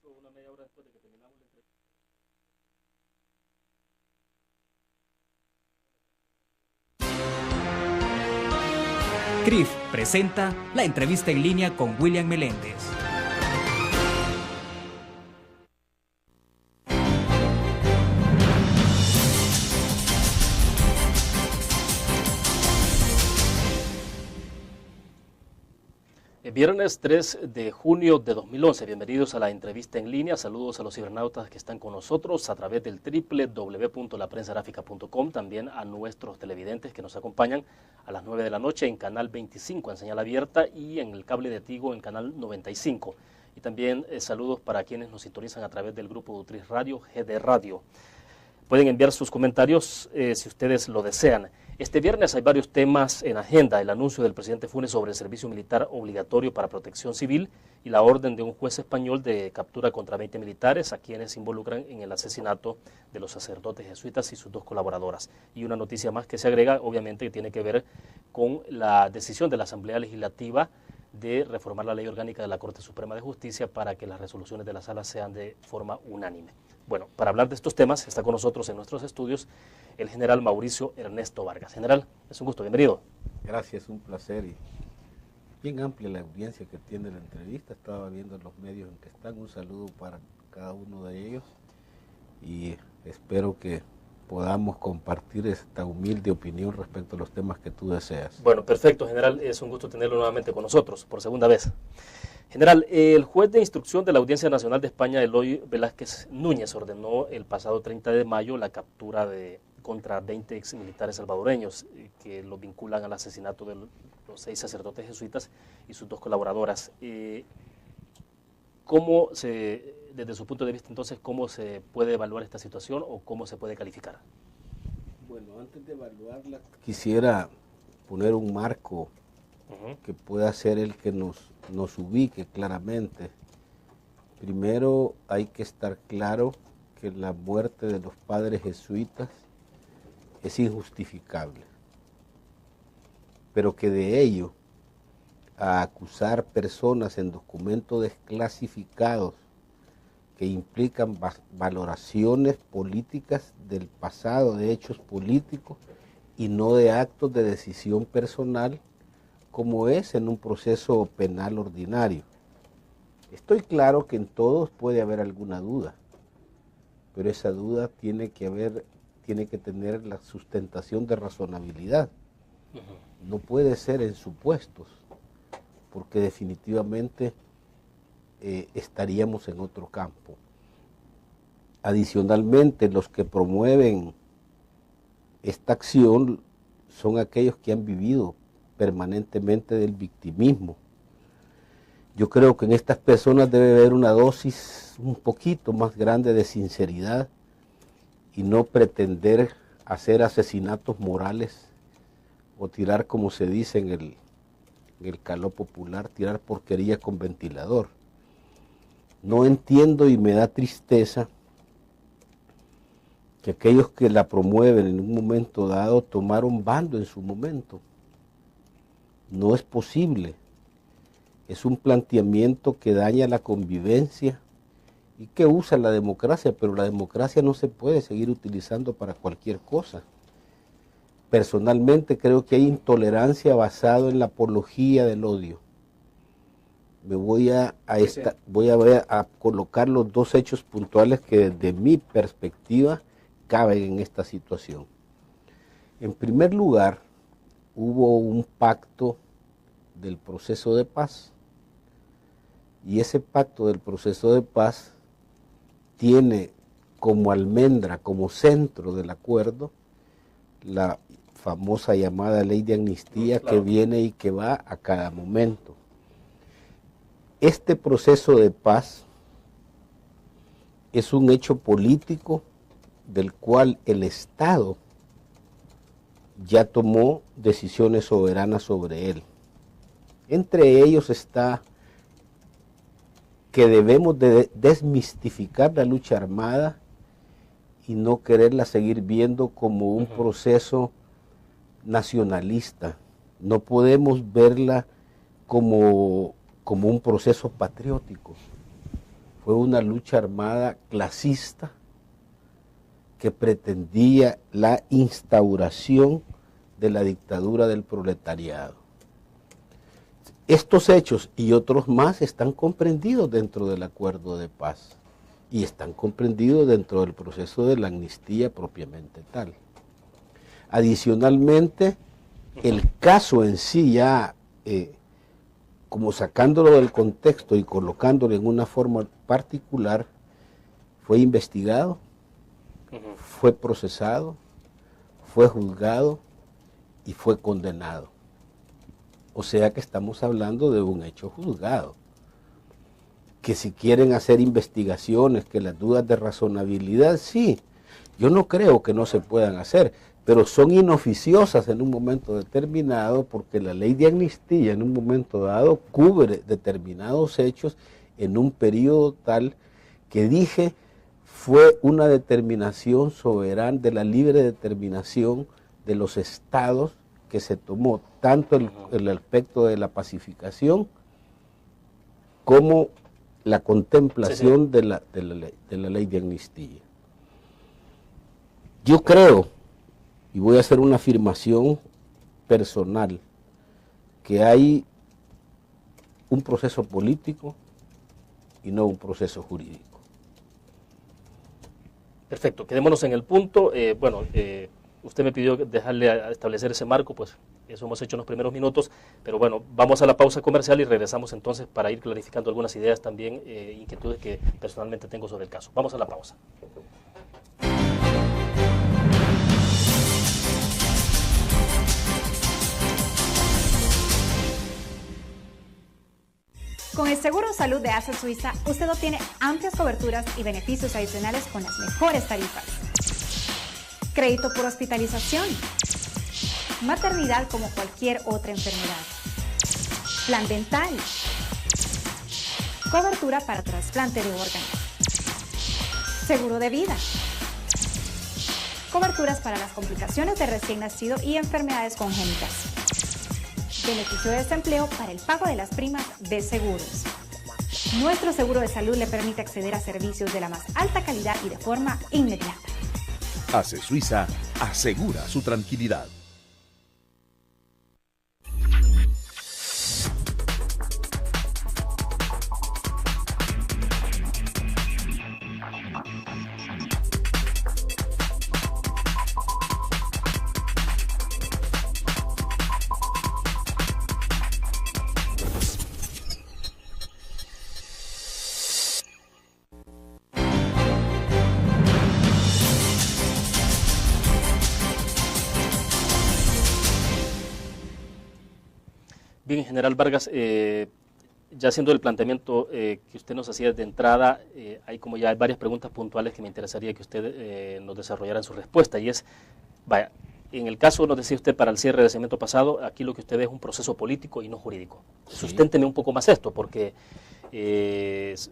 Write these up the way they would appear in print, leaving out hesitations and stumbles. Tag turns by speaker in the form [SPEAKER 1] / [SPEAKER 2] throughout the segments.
[SPEAKER 1] Una media hora después de que terminamos la entrevista.
[SPEAKER 2] CRIF presenta la entrevista en línea con William Meléndez.
[SPEAKER 1] Viernes 3 de junio de 2011. Bienvenidos a la entrevista en línea. Saludos a los cibernautas que están con nosotros a través del www.laprensagráfica.com. También a nuestros televidentes que nos acompañan a las 9 de la noche en Canal 25 en señal abierta y en el cable de Tigo en Canal 95. Y también saludos para quienes nos sintonizan a través del grupo Utris Radio, GD Radio. Pueden enviar sus comentarios si ustedes lo desean. Este viernes hay varios temas en agenda: el anuncio del presidente Funes sobre el servicio militar obligatorio para protección civil y la orden de un juez español de captura contra 20 militares a quienes se involucran en el asesinato de los sacerdotes jesuitas y sus dos colaboradoras. Y una noticia más que se agrega, obviamente, que tiene que ver con la decisión de la Asamblea Legislativa de reformar la ley orgánica de la Corte Suprema de Justicia para que las resoluciones de la sala sean de forma unánime. Bueno, para hablar de estos temas está con nosotros en nuestros estudios el general Mauricio Ernesto Vargas. General, es un gusto, bienvenido.
[SPEAKER 3] Gracias, un placer y bien amplia la audiencia que tiene la entrevista. Estaba viendo los medios en que están. Un saludo para cada uno de ellos y espero que podamos compartir esta humilde opinión respecto a los temas que tú deseas.
[SPEAKER 1] Bueno, perfecto, general. Es un gusto tenerlo nuevamente con nosotros por segunda vez. General, el juez de instrucción de la Audiencia Nacional de España, Eloy Velázquez Núñez, ordenó el pasado 30 de mayo la captura contra 20 exmilitares salvadoreños que los vinculan al asesinato de los 6 sacerdotes jesuitas y sus dos colaboradoras. Desde su punto de vista, entonces, cómo se puede evaluar esta situación o cómo se puede calificar?
[SPEAKER 3] Bueno, antes de evaluarla, quisiera poner un marco que pueda ser el que nos ubique claramente. Primero, hay que estar claro que la muerte de los padres jesuitas es injustificable, pero que de ello a acusar personas en documentos desclasificados que implican valoraciones políticas del pasado, de hechos políticos y no de actos de decisión personal, como es en un proceso penal ordinario. Estoy claro que en todos puede haber alguna duda, pero esa duda tiene que tener la sustentación de razonabilidad. No puede ser en supuestos, porque definitivamente estaríamos en otro campo. Adicionalmente, los que promueven esta acción son aquellos que han vivido permanentemente del victimismo. Yo creo que en estas personas debe haber una dosis un poquito más grande de sinceridad y no pretender hacer asesinatos morales o tirar, como se dice en el caló popular, tirar porquería con ventilador. No entiendo y me da tristeza que aquellos que la promueven en un momento dado tomaron bando en su momento. No es posible. Es un planteamiento que daña la convivencia y que usa la democracia, pero la democracia no se puede seguir utilizando para cualquier cosa. Personalmente creo que hay intolerancia basada en la apología del odio. Me voy a colocar los dos hechos puntuales que desde mi perspectiva caben en esta situación. En primer lugar, hubo un pacto del proceso de paz y ese pacto del proceso de paz tiene como almendra, como centro del acuerdo, la famosa llamada ley de amnistía, claro, que viene y que va a cada momento. Este proceso de paz es un hecho político del cual el Estado ya tomó decisiones soberanas sobre él. Entre ellos está que debemos de desmistificar la lucha armada y no quererla seguir viendo como un proceso nacionalista. No podemos verla como un proceso patriótico. fue una lucha armada clasista que pretendía la instauración de la dictadura del proletariado. Estos hechos y otros más están comprendidos dentro del acuerdo de paz y están comprendidos dentro del proceso de la amnistía propiamente tal. Adicionalmente, el caso en sí ya, como sacándolo del contexto y colocándolo en una forma particular, fue investigado, fue procesado, fue juzgado y fue condenado. O sea que estamos hablando de un hecho juzgado. Que si quieren hacer investigaciones, que las dudas de razonabilidad, sí, yo no creo que no se puedan hacer, pero son inoficiosas en un momento determinado porque la ley de amnistía en un momento dado cubre determinados hechos en un periodo tal que dije fue una determinación soberana de la libre determinación de los estados que se tomó, tanto el aspecto de la pacificación como la contemplación de la ley de amnistía. Yo creo, y voy a hacer una afirmación personal, que hay un proceso político y no un proceso jurídico.
[SPEAKER 1] Perfecto, quedémonos en el punto. Usted me pidió dejarle a establecer ese marco, pues eso hemos hecho en los primeros minutos, pero bueno, vamos a la pausa comercial y regresamos entonces para ir clarificando algunas ideas también, inquietudes que personalmente tengo sobre el caso. Vamos a la pausa.
[SPEAKER 4] Con el Seguro de Salud de ASA Suiza, usted obtiene amplias coberturas y beneficios adicionales con las mejores tarifas. Crédito por hospitalización. Maternidad como cualquier otra enfermedad. Plan dental. Cobertura para trasplante de órganos. Seguro de vida. Coberturas para las complicaciones de recién nacido y enfermedades congénitas. Beneficio de desempleo para el pago de las primas de seguros. Nuestro seguro de salud le permite acceder a servicios de la más alta calidad y de forma inmediata.
[SPEAKER 5] ASA Suiza asegura su tranquilidad.
[SPEAKER 1] Bien, General Vargas, ya haciendo el planteamiento que usted nos hacía de entrada, hay como ya varias preguntas puntuales que me interesaría que usted nos desarrollara en su respuesta, y es, vaya, en el caso, nos decía usted, para el cierre del segmento pasado, aquí lo que usted ve es un proceso político y no jurídico. Sí. Susténteme un poco más esto, porque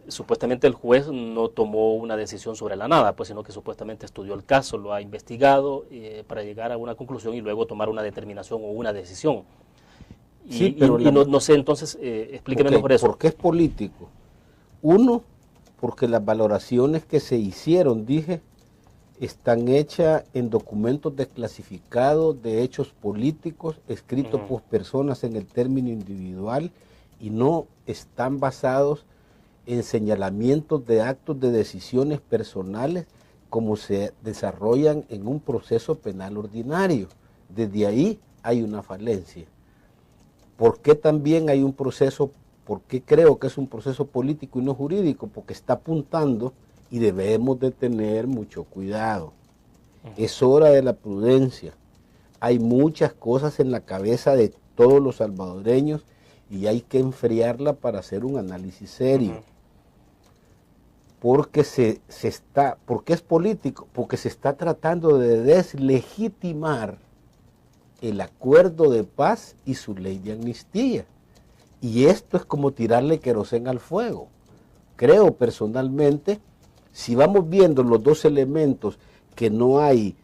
[SPEAKER 1] supuestamente el juez no tomó una decisión sobre la nada, pues, sino que supuestamente estudió el caso, lo ha investigado para llegar a una conclusión y luego tomar una determinación o una decisión.
[SPEAKER 3] Sí, pero
[SPEAKER 1] no sé, entonces, explíqueme mejor eso.
[SPEAKER 3] ¿Por qué es político? Uno, porque las valoraciones que se hicieron, dije, están hechas en documentos desclasificados de hechos políticos, escritos por personas en el término individual, y no están basados en señalamientos de actos de decisiones personales como se desarrollan en un proceso penal ordinario. Desde ahí hay una falencia. ¿Por qué también hay un proceso? ¿Por qué creo que es un proceso político y no jurídico? Porque está apuntando y debemos de tener mucho cuidado. Es hora de la prudencia. Hay muchas cosas en la cabeza de todos los salvadoreños y hay que enfriarla para hacer un análisis serio. Porque ¿por qué es político? Porque se está tratando de deslegitimar el acuerdo de paz y su ley de amnistía. Y esto es como tirarle queroseno al fuego. Creo personalmente, si vamos viendo los dos elementos, que no hay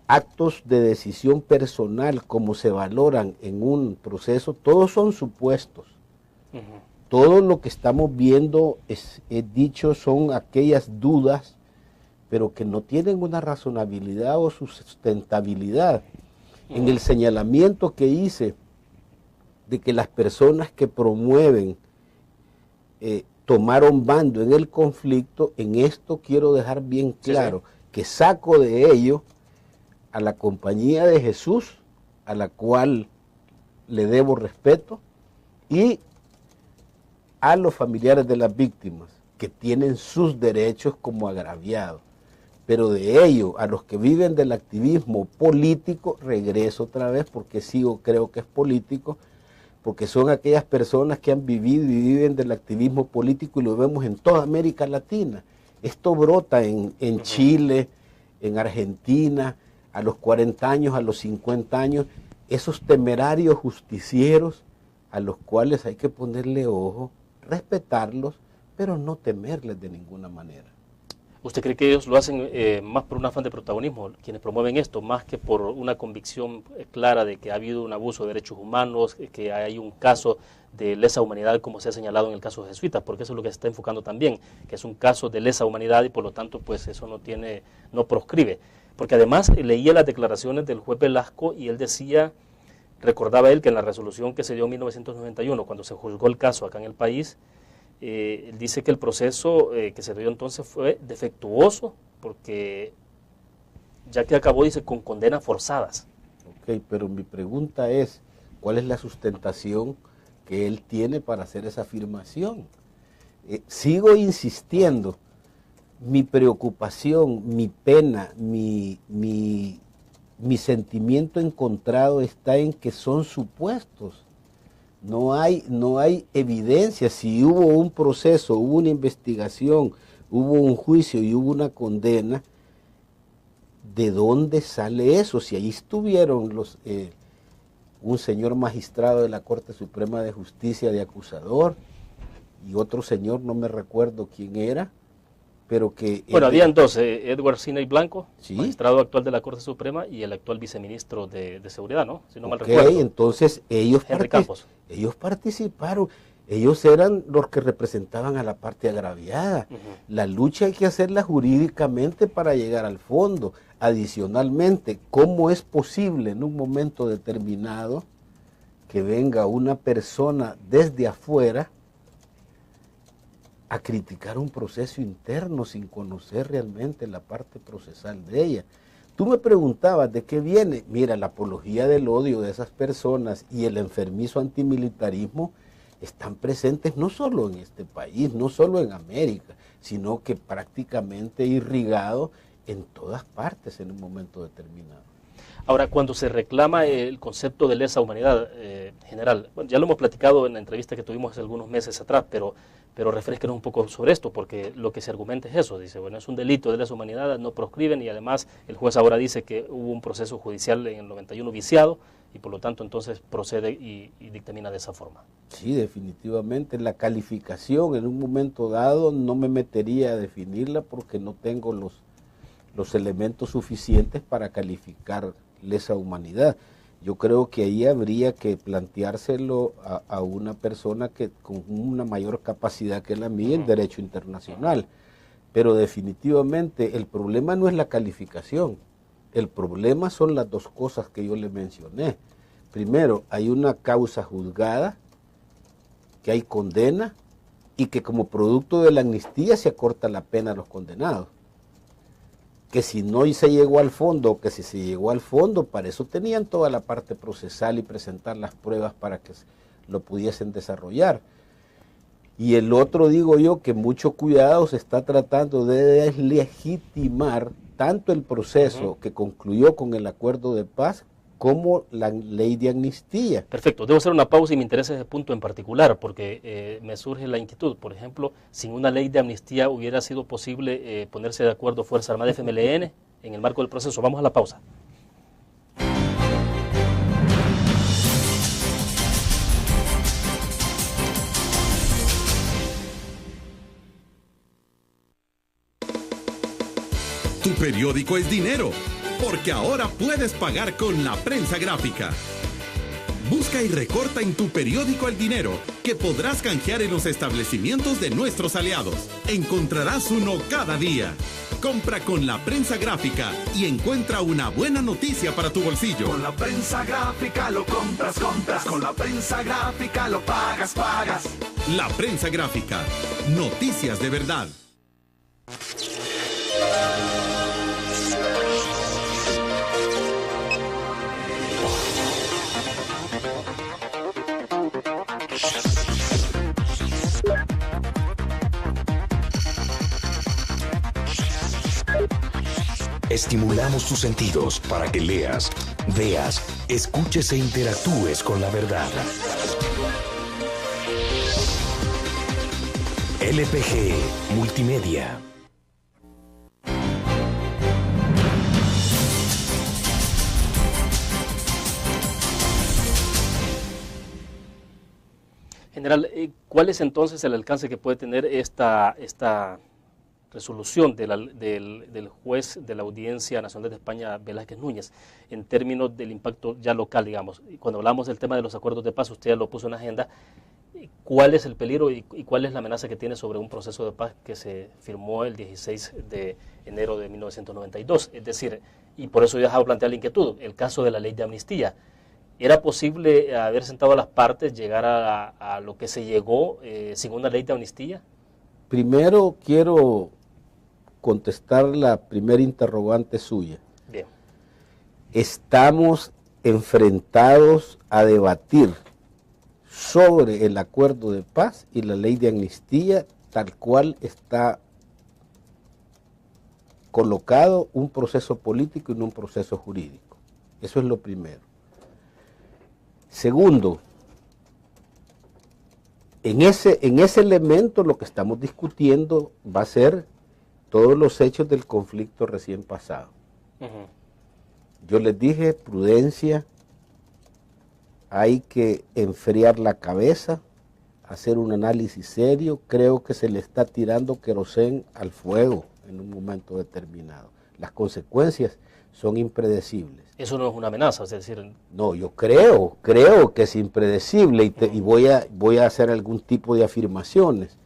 [SPEAKER 3] actos de decisión personal como se valoran en un proceso, todos son supuestos. todo lo que estamos viendo es dicho son aquellas dudas, pero que no tienen una razonabilidad o sustentabilidad. En el señalamiento que hice de que las personas que promueven tomaron bando en el conflicto, en esto quiero dejar bien claro que saco de ello a la Compañía de Jesús, a la cual le debo respeto, y a los familiares de las víctimas, que tienen sus derechos como agraviados. Pero de ello, a los que viven del activismo político, regreso otra vez porque creo que es político, porque son aquellas personas que han vivido y viven del activismo político y lo vemos en toda América Latina. Esto brota en Chile, en Argentina, a los 40 años, a los 50 años, esos temerarios justicieros a los cuales hay que ponerle ojo, respetarlos, pero no temerles de ninguna manera.
[SPEAKER 1] ¿Usted cree que ellos lo hacen más por un afán de protagonismo, quienes promueven esto, más que por una convicción clara de que ha habido un abuso de derechos humanos, que hay un caso de lesa humanidad como se ha señalado en el caso de jesuitas? Porque eso es lo que se está enfocando también, que es un caso de lesa humanidad y por lo tanto pues eso no proscribe. Porque además leía las declaraciones del juez Velasco y él decía, recordaba él que en la resolución que se dio en 1991, cuando se juzgó el caso acá en el país, él dice que el proceso que se dio entonces fue defectuoso, porque ya que acabó, dice, con condenas forzadas.
[SPEAKER 3] Ok, pero mi pregunta es, ¿cuál es la sustentación que él tiene para hacer esa afirmación? Sigo insistiendo, mi preocupación, mi pena, mi sentimiento encontrado está en que son supuestos. No hay evidencia. Si hubo un proceso, hubo una investigación, hubo un juicio y hubo una condena, ¿de dónde sale eso? Si ahí estuvieron un señor magistrado de la Corte Suprema de Justicia de acusador y otro señor, no me recuerdo quién era, pero que...
[SPEAKER 1] Bueno, habían dos, Edward Siney Blanco,
[SPEAKER 3] ¿sí?,
[SPEAKER 1] magistrado actual de la Corte Suprema, y el actual viceministro de Seguridad, ¿no? Si no mal recuerdo.
[SPEAKER 3] Entonces ellos participaron, ellos eran los que representaban a la parte agraviada. La lucha hay que hacerla jurídicamente para llegar al fondo. Adicionalmente, ¿cómo es posible en un momento determinado que venga una persona desde afuera a criticar un proceso interno sin conocer realmente la parte procesal de ella? Tú me preguntabas de qué viene. Mira, la apología del odio de esas personas y el enfermizo antimilitarismo están presentes no solo en este país, no solo en América, sino que prácticamente irrigado en todas partes en un momento determinado.
[SPEAKER 1] Ahora, cuando se reclama el concepto de lesa humanidad general, bueno, ya lo hemos platicado en la entrevista que tuvimos hace algunos meses atrás, pero refresquenos un poco sobre esto, porque lo que se argumenta es eso, dice, bueno, es un delito de lesa humanidad, no proscriben, y además el juez ahora dice que hubo un proceso judicial en el 91 viciado, y por lo tanto entonces procede y dictamina de esa forma.
[SPEAKER 3] Sí, definitivamente, la calificación en un momento dado no me metería a definirla porque no tengo los elementos suficientes para calificar lesa humanidad. Yo creo que ahí habría que planteárselo a una persona que con una mayor capacidad que la mía en derecho internacional. Pero definitivamente el problema no es la calificación, el problema son las dos cosas que yo le mencioné. Primero, hay una causa juzgada, que hay condena y que como producto de la amnistía se acorta la pena a los condenados. Que si no se llegó al fondo, o que si se llegó al fondo, para eso tenían toda la parte procesal y presentar las pruebas para que lo pudiesen desarrollar. Y el otro, digo yo, que mucho cuidado se está tratando de deslegitimar tanto el proceso que concluyó con el acuerdo de paz como la ley de amnistía.
[SPEAKER 1] Perfecto, debo hacer una pausa y me interesa ese punto en particular porque me surge la inquietud. Por ejemplo, sin una ley de amnistía hubiera sido posible ponerse de acuerdo Fuerza Armada FMLN en el marco del proceso. Vamos a la pausa.
[SPEAKER 5] Tu periódico es dinero, porque ahora puedes pagar con la prensa gráfica. Busca y recorta en Tu Periódico El Dinero que podrás canjear en los establecimientos de nuestros aliados. Encontrarás uno cada día. Compra con La Prensa Gráfica y encuentra una buena noticia para tu bolsillo.
[SPEAKER 6] Con La Prensa Gráfica lo compras. Con La Prensa Gráfica lo pagas.
[SPEAKER 5] La Prensa Gráfica. Noticias de verdad.
[SPEAKER 7] Estimulamos tus sentidos para que leas, veas, escuches e interactúes con la verdad. LPG Multimedia.
[SPEAKER 1] General, ¿cuál es entonces el alcance que puede tener esta resolución del juez de la Audiencia Nacional de España, Velázquez Núñez, en términos del impacto ya local, digamos? Cuando hablamos del tema de los acuerdos de paz, usted ya lo puso en agenda. ¿Cuál es el peligro y cuál es la amenaza que tiene sobre un proceso de paz que se firmó el 16 de enero de 1992? Es decir, y por eso yo he dejado plantear la inquietud, el caso de la ley de amnistía. ¿Era posible haber sentado a las partes, llegar a lo que se llegó sin una ley de amnistía?
[SPEAKER 3] Primero quiero contestar la primera interrogante suya.
[SPEAKER 1] Bien.
[SPEAKER 3] Estamos enfrentados a debatir sobre el acuerdo de paz y la ley de amnistía, tal cual está colocado un proceso político y no un proceso jurídico. Eso es lo primero. Segundo, en ese elemento lo que estamos discutiendo va a ser todos los hechos del conflicto recién pasado. Yo les dije, prudencia, hay que enfriar la cabeza, hacer un análisis serio. Creo que se le está tirando querosén al fuego en un momento determinado. Las consecuencias son impredecibles.
[SPEAKER 1] Eso no es una amenaza, es decir...
[SPEAKER 3] No, yo creo que es impredecible y voy a hacer algún tipo de afirmaciones.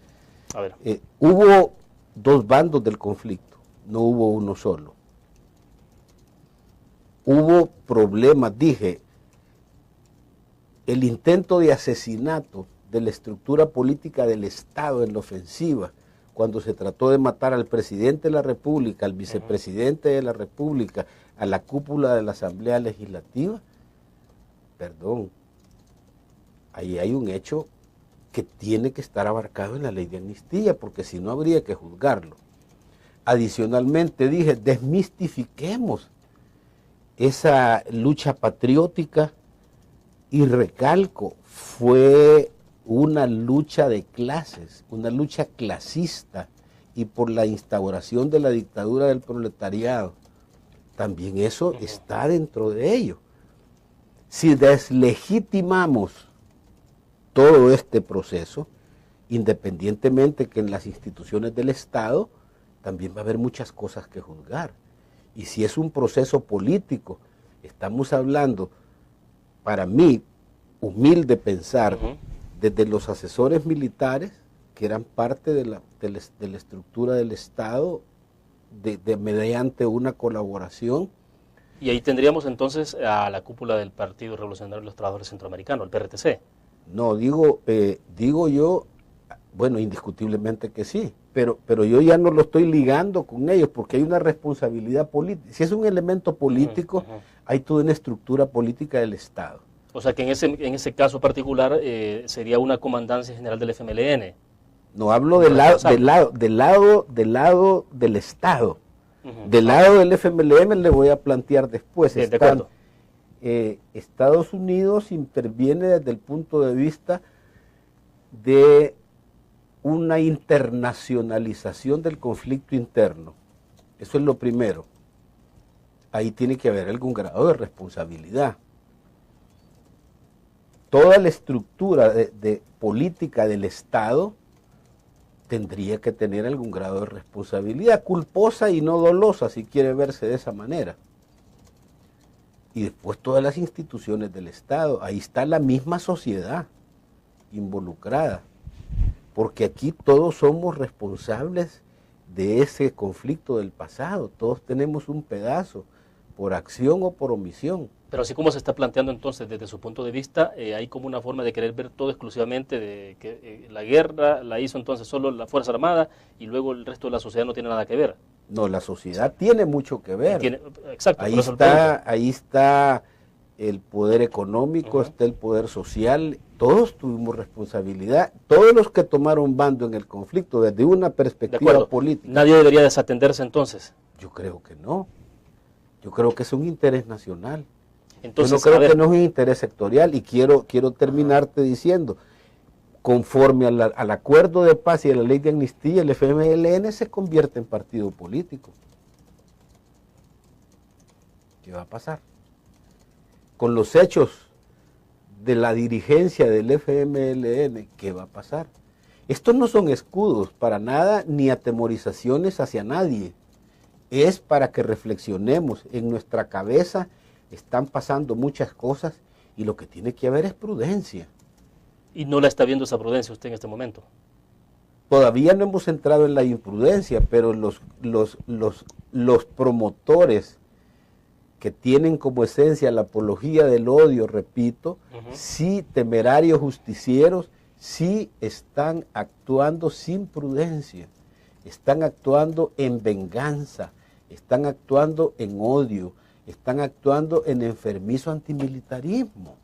[SPEAKER 1] A ver.
[SPEAKER 3] Hubo dos bandos del conflicto, no hubo uno solo. Hubo problemas, dije, el intento de asesinato de la estructura política del Estado en la ofensiva, cuando se trató de matar al presidente de la República, al vicepresidente de la República, a la cúpula de la Asamblea Legislativa, perdón, ahí hay un hecho que tiene que estar abarcado en la ley de amnistía, porque si no habría que juzgarlo. Adicionalmente dije, desmistifiquemos esa lucha patriótica y recalco, fue una lucha de clases, una lucha clasista y por la instauración de la dictadura del proletariado. También eso está dentro de ello. Si deslegitimamos todo este proceso, independientemente que en las instituciones del Estado también va a haber muchas cosas que juzgar. Y si es un proceso político, estamos hablando, para mí, humilde pensar, desde los asesores militares, que eran parte de la estructura del Estado, mediante una colaboración.
[SPEAKER 1] Y ahí tendríamos entonces a la cúpula del Partido Revolucionario de los Trabajadores Centroamericano, el PRTC.
[SPEAKER 3] No, digo yo, bueno, indiscutiblemente que sí, pero yo ya no lo estoy ligando con ellos porque hay una responsabilidad política. Si es un elemento político, hay toda una estructura política del Estado.
[SPEAKER 1] O sea que en ese caso particular sería una comandancia general del FMLN.
[SPEAKER 3] No, hablo del lado del Estado. Del lado del FMLN le voy a plantear después.
[SPEAKER 1] Bien, de acuerdo.
[SPEAKER 3] Estados Unidos interviene desde el punto de vista de una internacionalización del conflicto interno. Eso es lo primero. Ahí tiene que haber algún grado de responsabilidad. Toda la estructura de política del Estado tendría que tener algún grado de responsabilidad, culposa y no dolosa, si quiere verse de esa manera. Y después todas las instituciones del Estado, ahí está la misma sociedad. involucrada, porque aquí todos somos responsables de ese conflicto del pasado, todos tenemos un pedazo, por acción o por omisión.
[SPEAKER 1] Pero así como se está planteando entonces desde su punto de vista, hay como una forma de querer ver todo exclusivamente de que la guerra la hizo entonces solo la Fuerza Armada y luego el resto de la sociedad no tiene nada que ver.
[SPEAKER 3] No, la sociedad tiene mucho que ver.
[SPEAKER 1] Exacto.
[SPEAKER 3] Ahí está el poder económico, está el poder social, todos tuvimos responsabilidad, todos los que tomaron bando en el conflicto desde una perspectiva política.
[SPEAKER 1] ¿Nadie debería desatenderse entonces?
[SPEAKER 3] Yo creo que no. Yo creo que es un interés nacional.
[SPEAKER 1] Entonces,
[SPEAKER 3] yo no creo que no es un interés sectorial y quiero terminarte diciendo, conforme al acuerdo de paz y a la ley de amnistía, el FMLN se convierte en partido político. ¿Qué va a pasar? Con los hechos de la dirigencia del FMLN, ¿qué va a pasar? Estos no son escudos para nada ni atemorizaciones hacia nadie. Es para que reflexionemos. En nuestra cabeza están pasando muchas cosas y lo que tiene que haber es prudencia.
[SPEAKER 1] ¿Y no la está viendo esa prudencia usted en este momento?
[SPEAKER 3] Todavía no hemos entrado en la imprudencia, pero los promotores que tienen como esencia la apología del odio, repito, sí temerarios justicieros, sí están actuando sin prudencia, están actuando en venganza, están actuando en odio, están actuando en enfermizo antimilitarismo.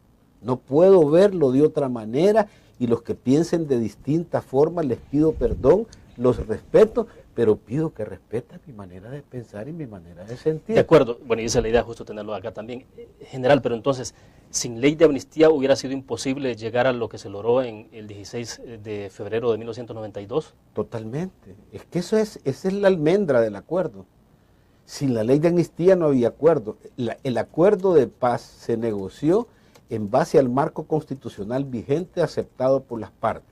[SPEAKER 3] No puedo verlo de otra manera y los que piensen de distinta forma les pido perdón, los respeto, pero pido que respeten mi manera de pensar y mi manera de sentir.
[SPEAKER 1] De acuerdo, bueno, y esa es la idea, justo tenerlo acá también, general, pero entonces, sin ley de amnistía hubiera sido imposible llegar a lo que se logró en el 16 de febrero de 1992.
[SPEAKER 3] Totalmente, es que esa es la almendra del acuerdo. Sin la ley de amnistía no había acuerdo. El acuerdo de paz se negoció en base al marco constitucional vigente aceptado por las partes.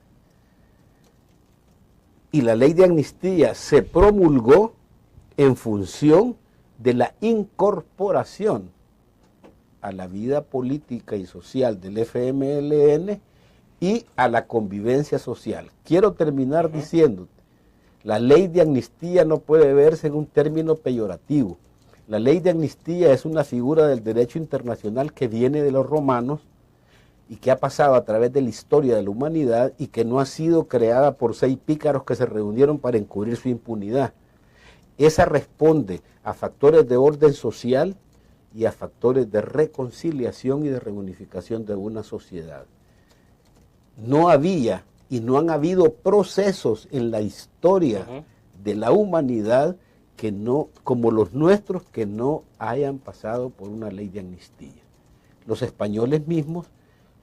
[SPEAKER 3] Y la ley de amnistía se promulgó en función de la incorporación a la vida política y social del FMLN y a la convivencia social. Quiero terminar diciéndote, la ley de amnistía no puede verse en un término peyorativo. La ley de amnistía es una figura del derecho internacional que viene de los romanos y que ha pasado a través de la historia de la humanidad y que no ha sido creada por 6 pícaros que se reunieron para encubrir su impunidad. Esa responde a factores de orden social y a factores de reconciliación y de reunificación de una sociedad. No había y no han habido procesos en la historia de la humanidad que no, como los nuestros, que no hayan pasado por una ley de amnistía. Los españoles mismos,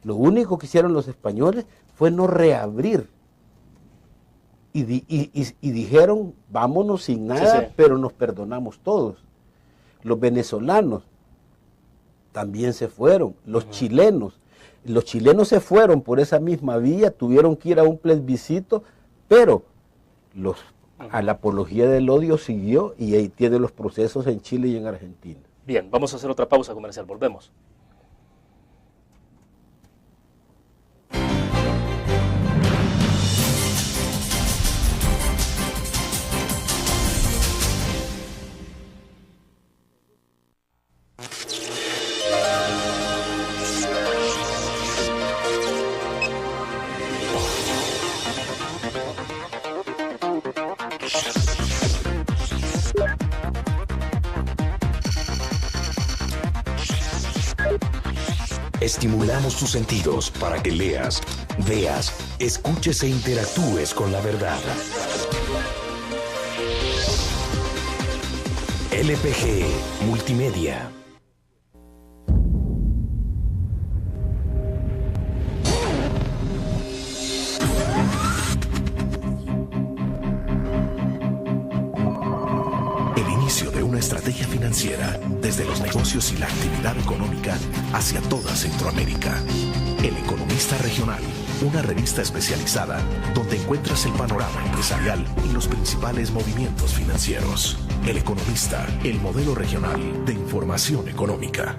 [SPEAKER 3] lo único que hicieron los españoles fue no reabrir y dijeron vámonos sin nada, pero nos perdonamos todos. Los venezolanos también se fueron, los chilenos se fueron por esa misma vía, tuvieron que ir a un plebiscito, pero a la apología del odio siguió y ahí tiene los procesos en Chile y en Argentina.
[SPEAKER 1] Bien, vamos a hacer otra pausa comercial, volvemos.
[SPEAKER 7] Estimulamos tus sentidos para que leas, veas, escuches e interactúes con la verdad. LPG Multimedia. El inicio de una estrategia financiera desde los negocios y la actividad económica hacia toda Centroamérica. El Economista Regional, una revista especializada donde encuentras el panorama empresarial y los principales movimientos financieros. El Economista, el modelo regional de información económica.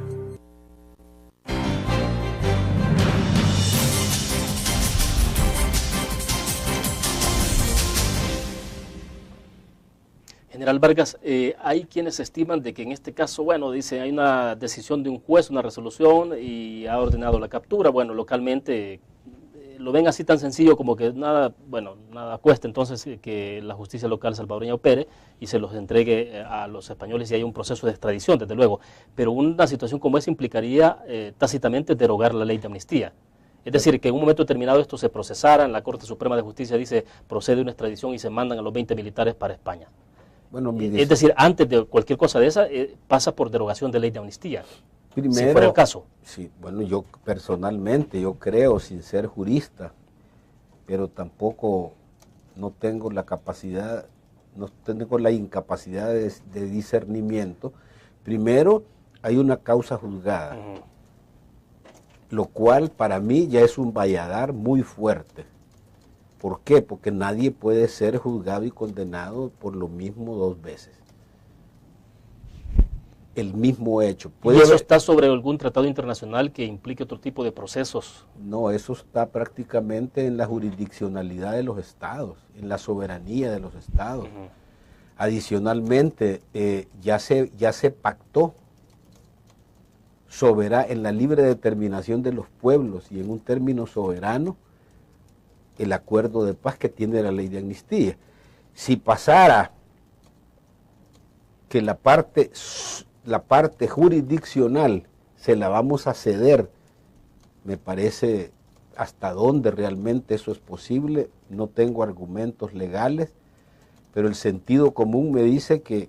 [SPEAKER 1] General Vargas, hay quienes estiman de que en este caso, bueno, dice, hay una decisión de un juez, una resolución y ha ordenado la captura. Bueno, localmente lo ven así tan sencillo como que nada, bueno, nada cuesta entonces que la justicia local salvadoreña opere y se los entregue a los españoles y hay un proceso de extradición, desde luego. Pero una situación como esa implicaría tácitamente derogar la ley de amnistía. Es decir, que en un momento determinado esto se procesara, en la Corte Suprema de Justicia dice procede una extradición y se mandan a los 20 militares para España.
[SPEAKER 3] Bueno,
[SPEAKER 1] Es decir, antes de cualquier cosa de esa, pasa por derogación de ley de amnistía,
[SPEAKER 3] primero,
[SPEAKER 1] si fuera el caso.
[SPEAKER 3] Sí, bueno, yo personalmente, yo creo, sin ser jurista, pero tampoco no tengo la capacidad, no tengo la incapacidad de discernimiento. Primero, hay una causa juzgada, lo cual para mí ya es un valladar muy fuerte. ¿Por qué? Porque nadie puede ser juzgado y condenado por lo mismo 2 veces. El mismo hecho.
[SPEAKER 1] ¿Y eso está sobre algún tratado internacional que implique otro tipo de procesos?
[SPEAKER 3] No, eso está prácticamente en la jurisdiccionalidad de los estados, en la soberanía de los estados. Adicionalmente, ya se pactó en la libre determinación de los pueblos y en un término soberano el acuerdo de paz que tiene la ley de amnistía. Si pasara que la parte jurisdiccional se la vamos a ceder, me parece hasta dónde realmente eso es posible, no tengo argumentos legales, pero el sentido común me dice que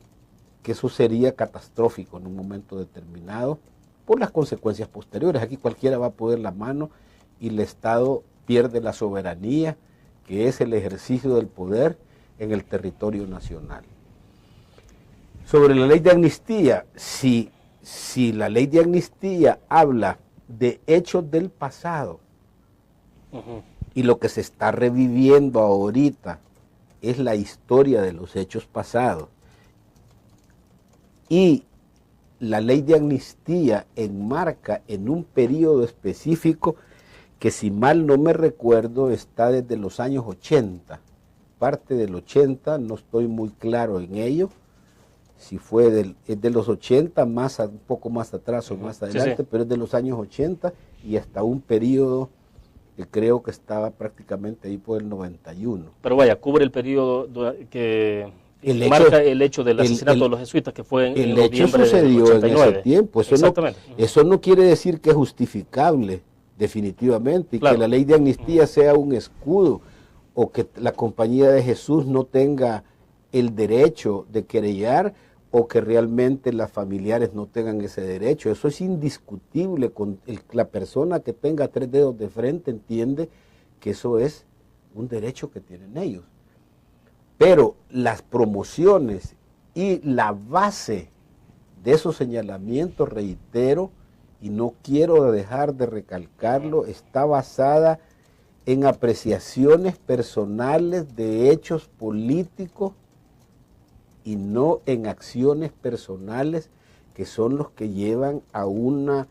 [SPEAKER 3] eso sería catastrófico en un momento determinado por las consecuencias posteriores. Aquí cualquiera va a poner la mano y el Estado pierde la soberanía, que es el ejercicio del poder en el territorio nacional. Sobre la ley de amnistía, si la ley de amnistía habla de hechos del pasado y lo que se está reviviendo ahorita es la historia de los hechos pasados, y la ley de amnistía enmarca en un periodo específico que, si mal no me recuerdo, está desde los años 80, parte del 80, no estoy muy claro en ello, si fue de los 80, un poco más atrás o más adelante, sí. Pero es de los años 80 y hasta un periodo que creo que estaba prácticamente ahí por el 91.
[SPEAKER 1] Pero vaya, cubre el periodo que marca el hecho del asesinato de los jesuitas, que fue en noviembre
[SPEAKER 3] sucedió
[SPEAKER 1] del 89.
[SPEAKER 3] En ese tiempo. Eso no quiere decir que es justificable, definitivamente, y claro, que la ley de amnistía sea un escudo, o que la Compañía de Jesús no tenga el derecho de querellar, o que realmente las familiares no tengan ese derecho. Eso es indiscutible. La persona que tenga 3 dedos de frente entiende que eso es un derecho que tienen ellos. Pero las promociones y la base de esos señalamientos, reitero, y no quiero dejar de recalcarlo, está basada en apreciaciones personales de hechos políticos y no en acciones personales que son los que llevan a un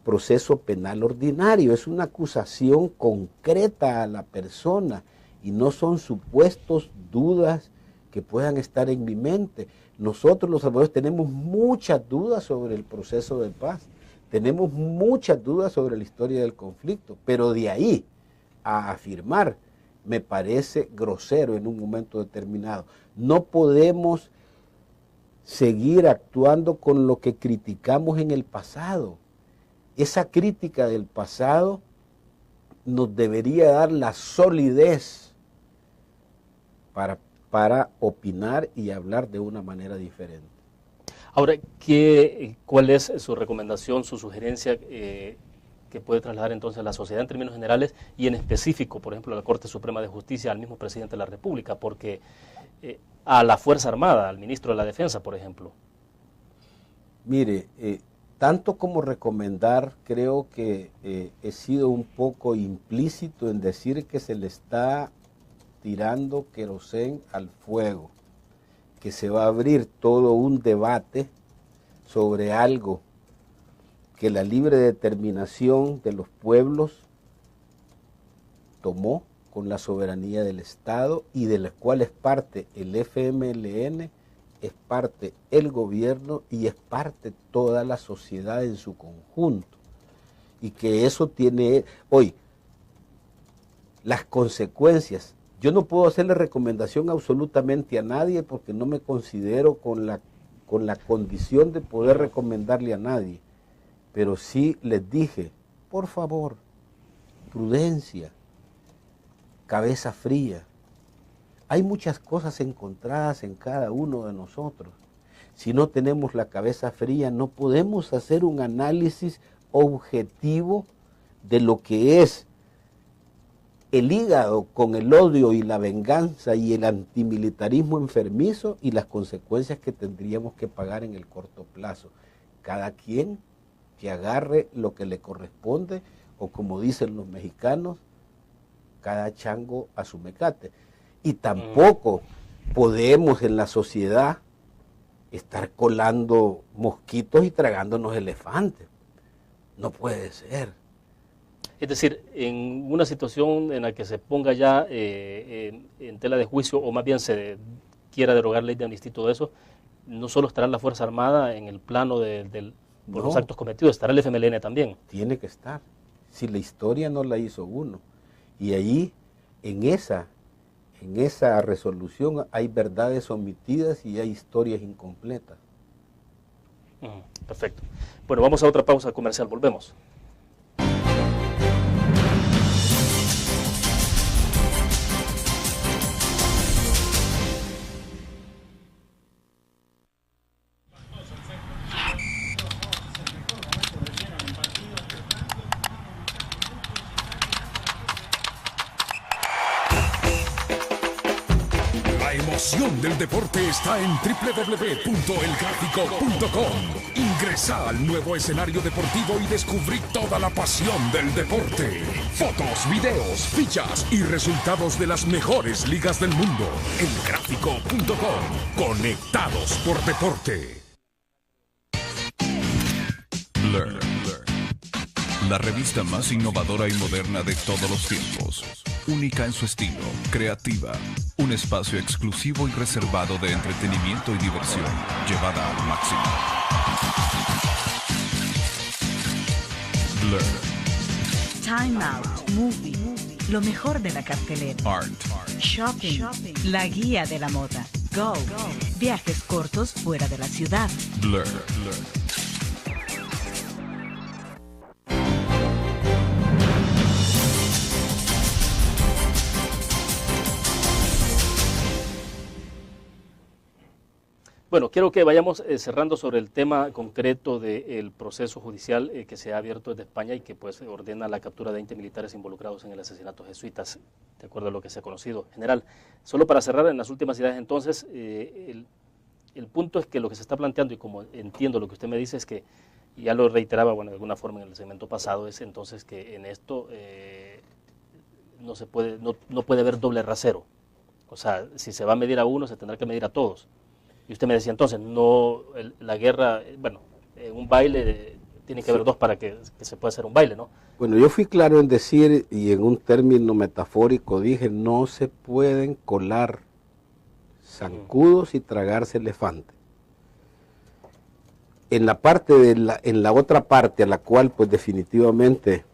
[SPEAKER 3] proceso penal ordinario. Es una acusación concreta a la persona y no son supuestos dudas que puedan estar en mi mente. Nosotros los salvadoreños tenemos muchas dudas sobre el proceso de paz, tenemos muchas dudas sobre la historia del conflicto, pero de ahí a afirmar me parece grosero en un momento determinado. No podemos seguir actuando con lo que criticamos en el pasado. Esa crítica del pasado nos debería dar la solidez para opinar y hablar de una manera diferente.
[SPEAKER 1] Ahora, ¿cuál es su recomendación, su sugerencia que puede trasladar entonces a la sociedad en términos generales y en específico, por ejemplo, a la Corte Suprema de Justicia, al mismo presidente de la República? Porque a la Fuerza Armada, al ministro de la Defensa, por ejemplo.
[SPEAKER 3] Mire, tanto como recomendar, creo que he sido un poco implícito en decir que se le está tirando querosén al fuego, que se va a abrir todo un debate sobre algo que la libre determinación de los pueblos tomó con la soberanía del Estado y de la cual es parte el FMLN, es parte el gobierno y es parte toda la sociedad en su conjunto. Y que eso tiene hoy las consecuencias. Yo no puedo hacerle recomendación absolutamente a nadie porque no me considero con la condición de poder recomendarle a nadie. Pero sí les dije, por favor, prudencia, cabeza fría. Hay muchas cosas encontradas en cada uno de nosotros. Si no tenemos la cabeza fría, no podemos hacer un análisis objetivo de lo que es el hígado con el odio y la venganza y el antimilitarismo enfermizo y las consecuencias que tendríamos que pagar en el corto plazo. Cada quien que agarre lo que le corresponde, o como dicen los mexicanos, cada chango a su mecate. Y tampoco podemos en la sociedad estar colando mosquitos y tragándonos elefantes. No puede ser.
[SPEAKER 1] Es decir, en una situación en la que se ponga ya en tela de juicio, o más bien se quiera derogar ley de amnistía y todo eso, no solo estará la Fuerza Armada en el plano por los actos cometidos, estará el FMLN también.
[SPEAKER 3] Tiene que estar. Si la historia no la hizo uno. Y ahí, en esa resolución, hay verdades omitidas y hay historias incompletas.
[SPEAKER 1] Perfecto. Bueno, vamos a otra pausa comercial, volvemos.
[SPEAKER 8] La emoción del deporte está en www.elgráfico.com. Ingresa al nuevo escenario deportivo y descubrí toda la pasión del deporte. Fotos, videos, fichas y resultados de las mejores ligas del mundo. Elgráfico.com. Conectados por deporte.
[SPEAKER 9] Blur. La revista más innovadora y moderna de todos los tiempos. Única en su estilo, creativa. Un espacio exclusivo y reservado de entretenimiento y diversión, llevada al máximo. Blur.
[SPEAKER 10] Time Out, Movie, lo mejor de la cartelera.
[SPEAKER 9] Art.
[SPEAKER 10] Shopping, la guía de la moda. Go, viajes cortos fuera de la ciudad.
[SPEAKER 9] Blur.
[SPEAKER 1] Bueno, quiero que vayamos cerrando sobre el tema concreto del proceso judicial que se ha abierto desde España y que pues ordena la captura de 20 militares involucrados en el asesinato de jesuitas, de acuerdo a lo que se ha conocido. General, solo para cerrar en las últimas ideas entonces, el punto es que lo que se está planteando, y como entiendo lo que usted me dice, es que, y ya lo reiteraba, bueno, de alguna forma en el segmento pasado, es entonces que en esto no puede haber doble rasero. O sea, si se va a medir a uno, se tendrá que medir a todos. Y usted me decía entonces, la guerra, bueno, en un baile tiene que haber dos para que se pueda hacer un baile, ¿no?
[SPEAKER 3] Bueno, yo fui claro en decir, y en un término metafórico dije, no se pueden colar zancudos y tragarse elefantes. En la otra parte a la cual pues definitivamente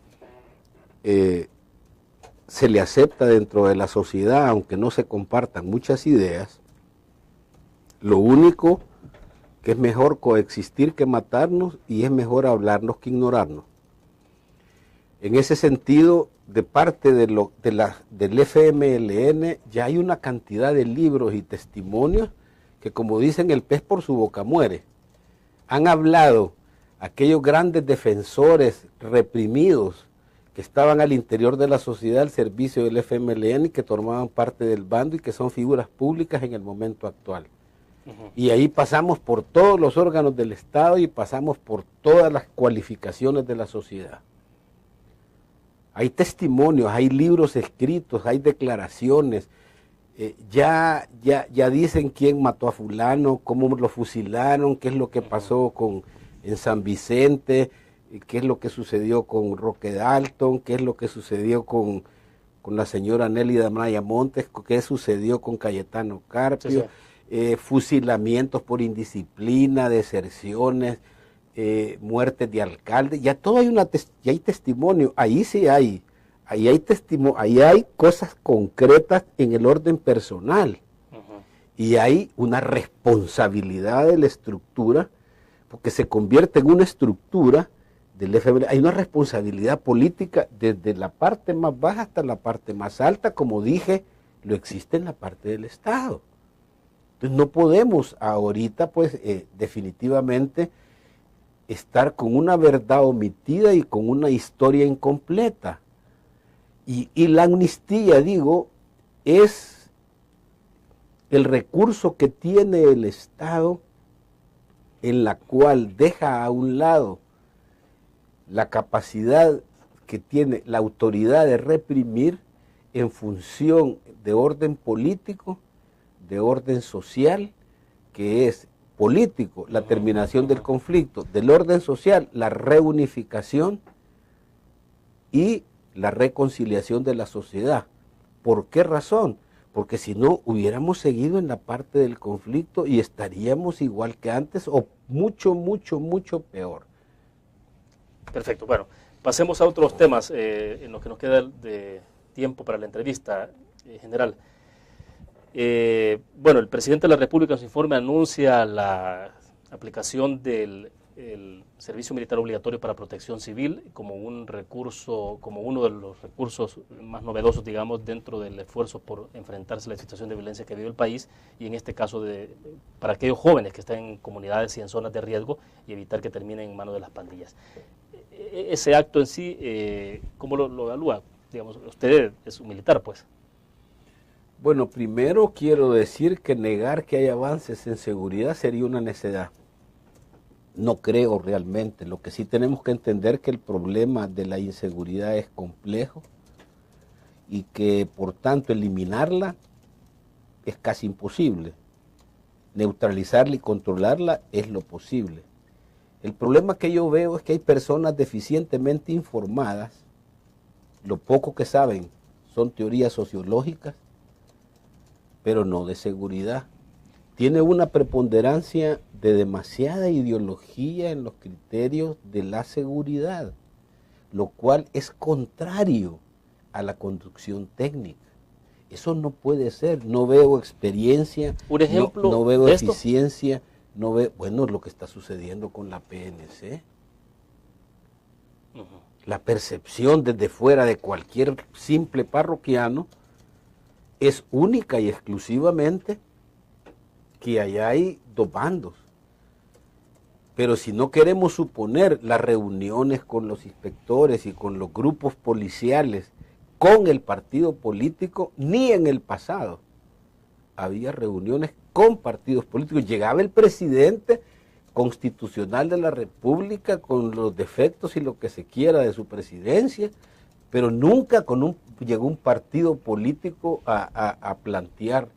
[SPEAKER 3] se le acepta dentro de la sociedad, aunque no se compartan muchas ideas, lo único que es mejor coexistir que matarnos y es mejor hablarnos que ignorarnos. En ese sentido, de parte del FMLN ya hay una cantidad de libros y testimonios que, como dicen, el pez por su boca muere. Han hablado aquellos grandes defensores reprimidos que estaban al interior de la sociedad al servicio del FMLN y que formaban parte del bando y que son figuras públicas en el momento actual. Y ahí pasamos por todos los órganos del Estado y pasamos por todas las cualificaciones de la sociedad. Hay testimonios, hay libros escritos, hay declaraciones. Ya dicen quién mató a fulano, cómo lo fusilaron, qué es lo que pasó en San Vicente, qué es lo que sucedió con Roque Dalton, qué es lo que sucedió con con la señora Nélida Maya Montes, qué sucedió con Cayetano Carpio, fusilamientos por indisciplina, deserciones, muertes de alcaldes, ya todo hay ya hay testimonio, ahí sí hay, ahí hay cosas concretas en el orden personal, y hay una responsabilidad de la estructura, porque se convierte en una estructura del FBI, hay una responsabilidad política desde la parte más baja hasta la parte más alta, como dije, lo existe en la parte del Estado. Entonces no podemos ahorita, pues, definitivamente estar con una verdad omitida y con una historia incompleta. Y la amnistía, digo, es el recurso que tiene el Estado en la cual deja a un lado la capacidad que tiene la autoridad de reprimir en función de orden político, de orden social, que es político, la terminación del conflicto, del orden social, la reunificación y la reconciliación de la sociedad. ¿Por qué razón? Porque si no, hubiéramos seguido en la parte del conflicto y estaríamos igual que antes o mucho, mucho, mucho peor.
[SPEAKER 1] Perfecto. Bueno, pasemos a otros temas en lo que nos queda de tiempo para la entrevista general. Bueno, el presidente de la República en su informe anuncia la aplicación del servicio militar obligatorio para protección civil como un recurso, como uno de los recursos más novedosos, digamos, dentro del esfuerzo por enfrentarse a la situación de violencia que vive el país, y en este caso para aquellos jóvenes que están en comunidades y en zonas de riesgo y evitar que terminen en manos de las pandillas. Ese acto en sí, ¿cómo lo evalúa? Digamos, usted es un militar, pues.
[SPEAKER 3] Bueno, primero quiero decir que negar que hay avances en seguridad sería una necedad. No creo realmente. Lo que sí tenemos que entender que el problema de la inseguridad es complejo y que por tanto eliminarla es casi imposible. Neutralizarla y controlarla es lo posible. El problema que yo veo es que hay personas deficientemente informadas, lo poco que saben son teorías sociológicas, pero no de seguridad. Tiene una preponderancia de demasiada ideología en los criterios de la seguridad, lo cual es contrario a la conducción técnica. Eso no puede ser. No veo experiencia,
[SPEAKER 1] un ejemplo
[SPEAKER 3] no veo eficiencia, no veo, bueno, lo que está sucediendo con la PNC. La percepción desde fuera de cualquier simple parroquiano es única y exclusivamente que allá hay dos bandos. Pero si no queremos suponer las reuniones con los inspectores y con los grupos policiales, con el partido político, ni en el pasado había reuniones con partidos políticos. Llegaba el presidente constitucional de la República con los defectos y lo que se quiera de su presidencia, pero nunca llegó un partido político a plantear,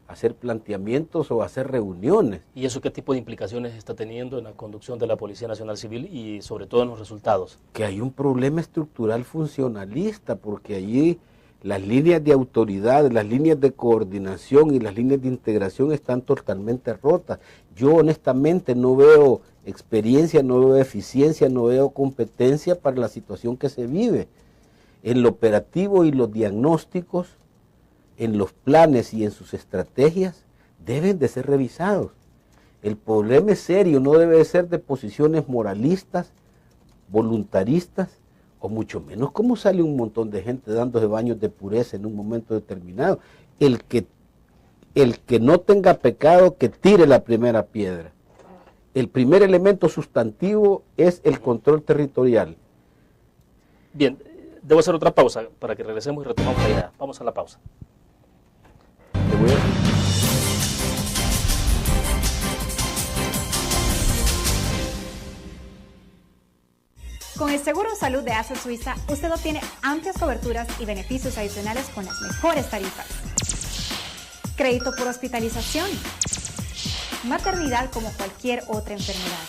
[SPEAKER 3] a hacer planteamientos o a hacer reuniones.
[SPEAKER 1] ¿Y eso qué tipo de implicaciones está teniendo en la conducción de la Policía Nacional Civil y sobre todo en los resultados?
[SPEAKER 3] Que hay un problema estructural funcionalista, porque allí las líneas de autoridad, las líneas de coordinación y las líneas de integración están totalmente rotas. Yo honestamente no veo experiencia, no veo eficiencia, no veo competencia para la situación que se vive. En lo operativo y los diagnósticos, en los planes y en sus estrategias, deben de ser revisados. El problema es serio, no debe ser de posiciones moralistas, voluntaristas, o mucho menos cómo sale un montón de gente dándose baños de pureza en un momento determinado. El que no tenga pecado, que tire la primera piedra. El primer elemento sustantivo es el control territorial.
[SPEAKER 1] Bien, debo hacer otra pausa para que regresemos y retomamos la idea. Vamos a la pausa.
[SPEAKER 4] Con el Seguro Salud de ASA Suiza, usted obtiene amplias coberturas y beneficios adicionales con las mejores tarifas. Crédito por hospitalización. Maternidad como cualquier otra enfermedad.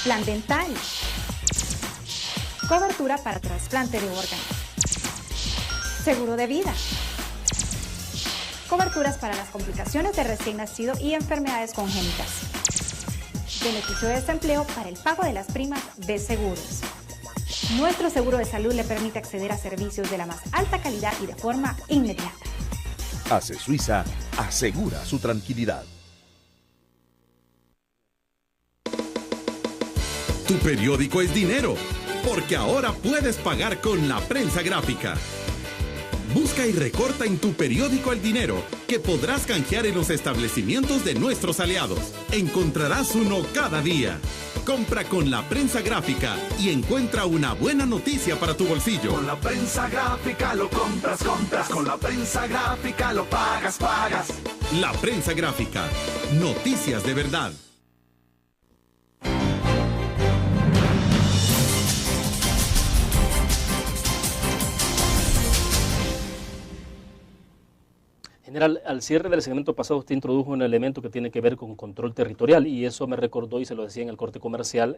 [SPEAKER 4] Plan dental. Cobertura para trasplante de órganos. seguro de vida. Coberturas para las complicaciones de recién nacido y enfermedades congénitas. Beneficio de desempleo para el pago de las primas de seguros. Nuestro seguro de salud le permite acceder a servicios de la más alta calidad y de forma inmediata.
[SPEAKER 7] ACE Suiza asegura su tranquilidad.
[SPEAKER 5] Tu periódico es dinero, porque ahora puedes pagar con la prensa gráfica. Busca y recorta en tu periódico el dinero, que podrás canjear en los establecimientos de nuestros aliados. Encontrarás uno cada día. Compra con la prensa gráfica y encuentra una buena noticia para tu bolsillo.
[SPEAKER 6] Con la prensa gráfica lo compras. Con la prensa gráfica lo pagas.
[SPEAKER 5] La prensa gráfica. Noticias de verdad.
[SPEAKER 1] General, al cierre del segmento pasado usted introdujo un elemento que tiene que ver con control territorial y eso me recordó, y se lo decía en el corte comercial,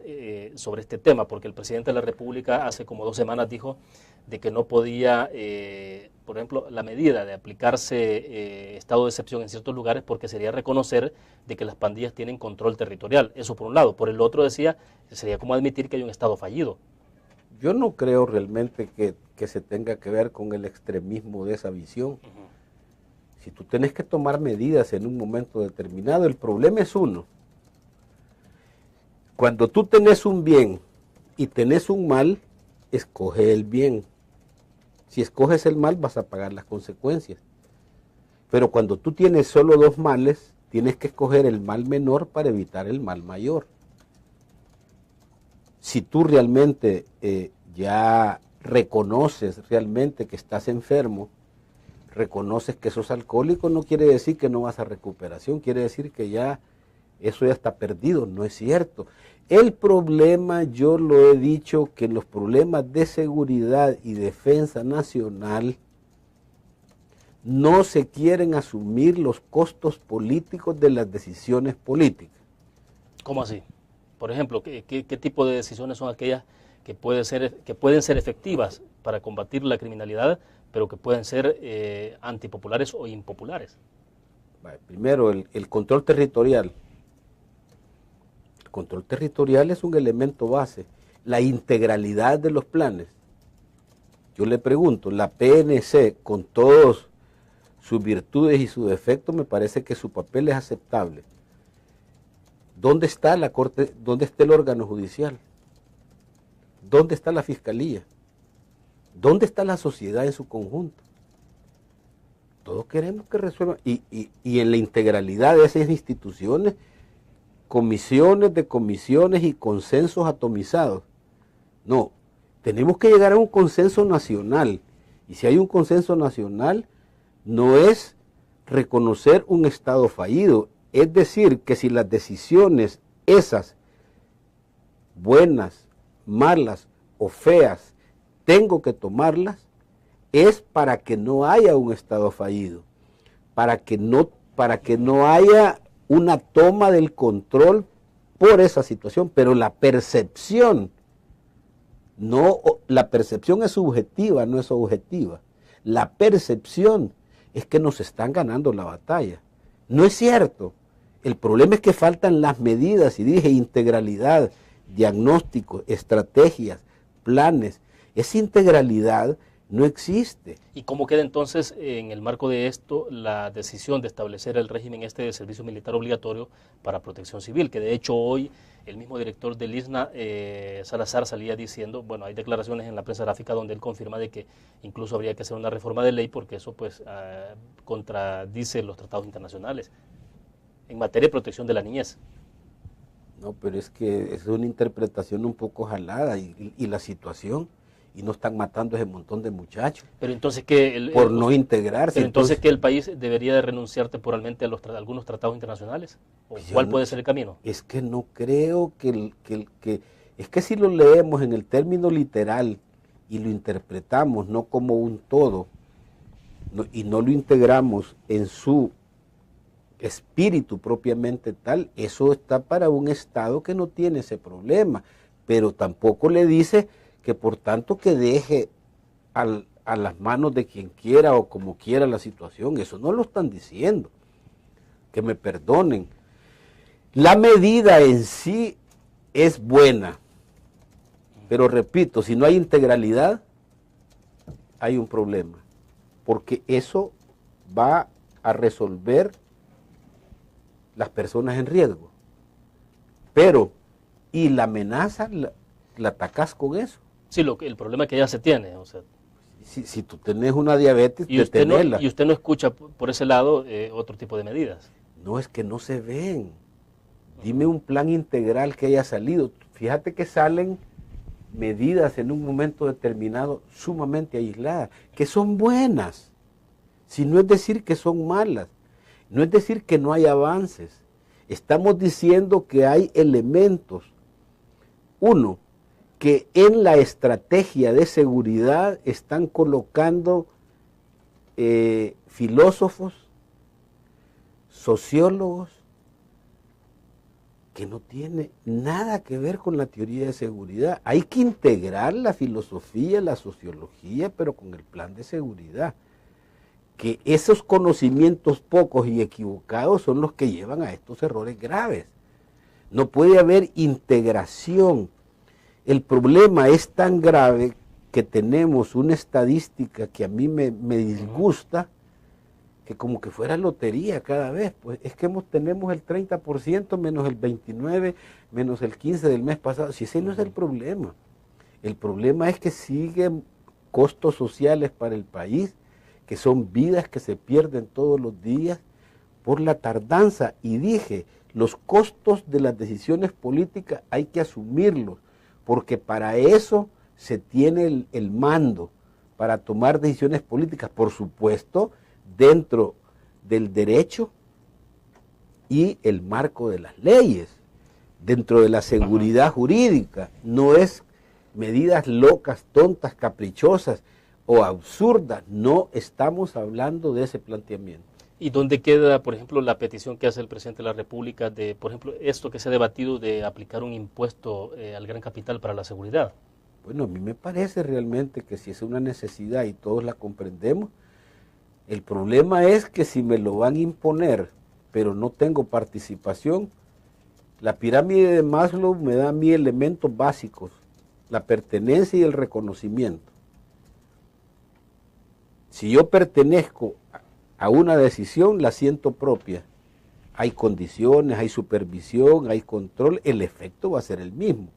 [SPEAKER 1] sobre este tema, porque el presidente de la República hace como 2 semanas dijo de que no podía, por ejemplo, la medida de aplicarse estado de excepción en ciertos lugares porque sería reconocer de que las pandillas tienen control territorial. Eso por un lado. Por el otro decía, sería como admitir que hay un estado fallido.
[SPEAKER 3] Yo no creo realmente que se tenga que ver con el extremismo de esa visión. Si tú tienes que tomar medidas en un momento determinado, el problema es uno. Cuando tú tenés un bien y tenés un mal, escoge el bien. Si escoges el mal, vas a pagar las consecuencias. Pero cuando tú tienes solo 2 males, tienes que escoger el mal menor para evitar el mal mayor. Si tú realmente ya reconoces realmente que estás enfermo, reconoces que sos alcohólico, no quiere decir que no vas a recuperación, quiere decir que ya eso ya está perdido. No es cierto. El problema, yo lo he dicho, que los problemas de seguridad y defensa nacional no se quieren asumir los costos políticos de las decisiones políticas.
[SPEAKER 1] ¿Cómo así? Por ejemplo, ¿qué tipo de decisiones son aquellas que pueden ser efectivas para combatir la criminalidad, pero que pueden ser antipopulares o impopulares?
[SPEAKER 3] Primero, el control territorial. El control territorial es un elemento base. La integralidad de los planes. Yo le pregunto, la PNC, con todos sus virtudes y sus defectos, me parece que su papel es aceptable. ¿Dónde está la Corte? ¿Dónde está el órgano judicial? ¿Dónde está la Fiscalía? ¿Dónde está la sociedad en su conjunto? Todos queremos que resuelvan. Y en la integralidad de esas instituciones, comisiones de comisiones y consensos atomizados. No, tenemos que llegar a un consenso nacional. Y si hay un consenso nacional, no es reconocer un Estado fallido. Es decir, que si las decisiones esas, buenas, malas o feas, tengo que tomarlas, es para que no haya un Estado fallido, para que no haya una toma del control por esa situación. Pero la percepción es subjetiva, no es objetiva. La percepción es que nos están ganando la batalla. No es cierto. El problema es que faltan las medidas, y dije integralidad, diagnósticos, estrategias, planes. Esa integralidad no existe.
[SPEAKER 1] ¿Y cómo queda entonces, en el marco de esto, la decisión de establecer el régimen de servicio militar obligatorio para protección civil? Que de hecho hoy el mismo director del ISNA, Salazar, salía diciendo, bueno, hay declaraciones en la prensa gráfica donde él confirma de que incluso habría que hacer una reforma de ley porque eso pues contradice los tratados internacionales en materia de protección de la niñez.
[SPEAKER 3] No, pero es que es una interpretación un poco jalada y la situación, y no están matando a ese montón de muchachos.
[SPEAKER 1] Pero entonces
[SPEAKER 3] por no integrarse.
[SPEAKER 1] Pero entonces que el país debería de renunciar temporalmente a algunos tratados internacionales. ¿O cuál puede ser el camino?
[SPEAKER 3] Es que no creo es que si lo leemos en el término literal y lo interpretamos no como un todo, y no lo integramos en su espíritu propiamente tal, eso está para un Estado que no tiene ese problema, pero tampoco le dice que por tanto que deje a las manos de quien quiera o como quiera la situación. Eso no lo están diciendo. Que me perdonen. La medida en sí es buena, pero repito, si no hay integralidad, hay un problema, porque eso va a resolver las personas en riesgo. Pero, ¿y la amenaza la atacas con eso?
[SPEAKER 1] Sí, el problema que ya se tiene. O sea,
[SPEAKER 3] si tú tenés una diabetes,
[SPEAKER 1] y usted no escucha por ese lado otro tipo de medidas.
[SPEAKER 3] No, es que no se ven. Dime un plan integral que haya salido. Fíjate que salen medidas en un momento determinado sumamente aisladas, que son buenas. Si no es decir que son malas, no es decir que no hay avances. Estamos diciendo que hay elementos. Uno, que en la estrategia de seguridad están colocando filósofos, sociólogos, que no tiene nada que ver con la teoría de seguridad. Hay que integrar la filosofía, la sociología, pero con el plan de seguridad. Que esos conocimientos pocos y equivocados son los que llevan a estos errores graves. No puede haber integración. El problema es tan grave que tenemos una estadística que a mí me disgusta, que como que fuera lotería cada vez. Pues es que tenemos el 30% menos el 29%, menos el 15% del mes pasado. Si ese no es el problema. El problema es que siguen costos sociales para el país, que son vidas que se pierden todos los días por la tardanza. Y dije, los costos de las decisiones políticas hay que asumirlos, porque para eso se tiene el mando, para tomar decisiones políticas, por supuesto, dentro del derecho y el marco de las leyes, dentro de la seguridad jurídica. No es medidas locas, tontas, caprichosas o absurdas. No estamos hablando de ese planteamiento.
[SPEAKER 1] ¿Y dónde queda, por ejemplo, la petición que hace el presidente de la República de, por ejemplo, esto que se ha debatido de aplicar un impuesto al gran capital para la seguridad?
[SPEAKER 3] Bueno, a mí me parece realmente que si es una necesidad y todos la comprendemos, el problema es que si me lo van a imponer, pero no tengo participación, la pirámide de Maslow me da a mí elementos básicos, la pertenencia y el reconocimiento. Si yo pertenezco a una decisión, la siento propia. Hay condiciones, hay supervisión, hay control, el efecto va a ser el mismo.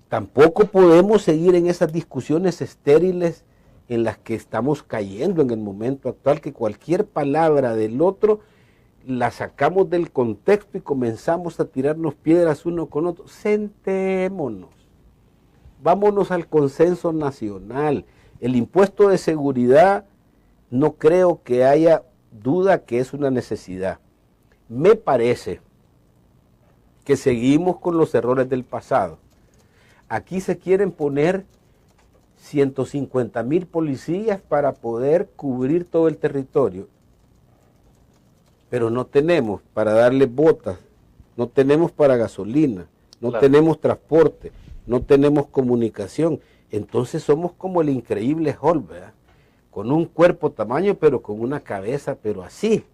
[SPEAKER 3] Tampoco podemos seguir en esas discusiones estériles en las que estamos cayendo en el momento actual, que cualquier palabra del otro la sacamos del contexto y comenzamos a tirarnos piedras uno con otro. Sentémonos, vámonos al consenso nacional. El impuesto de seguridad no creo que haya duda que es una necesidad. Me parece que seguimos con los errores del pasado. Aquí se quieren poner 150,000 policías para poder cubrir todo el territorio. Pero no tenemos para darle botas, no tenemos para gasolina, no tenemos transporte, no tenemos comunicación. Entonces somos como el increíble Hulk, ¿verdad? Con un cuerpo tamaño, pero con una cabeza, pero así.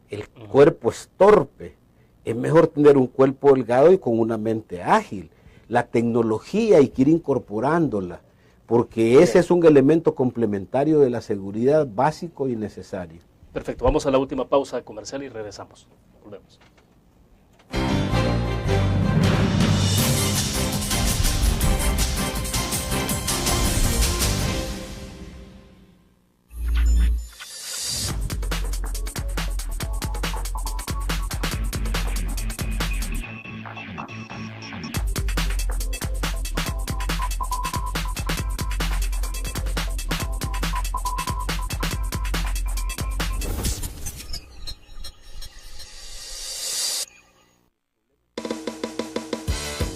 [SPEAKER 3] El cuerpo es torpe. Es mejor tener un cuerpo delgado y con una mente ágil. La tecnología hay que ir incorporándola, porque ese es un elemento complementario de la seguridad básico y necesario.
[SPEAKER 1] Perfecto, vamos a la última pausa comercial y regresamos. Volvemos.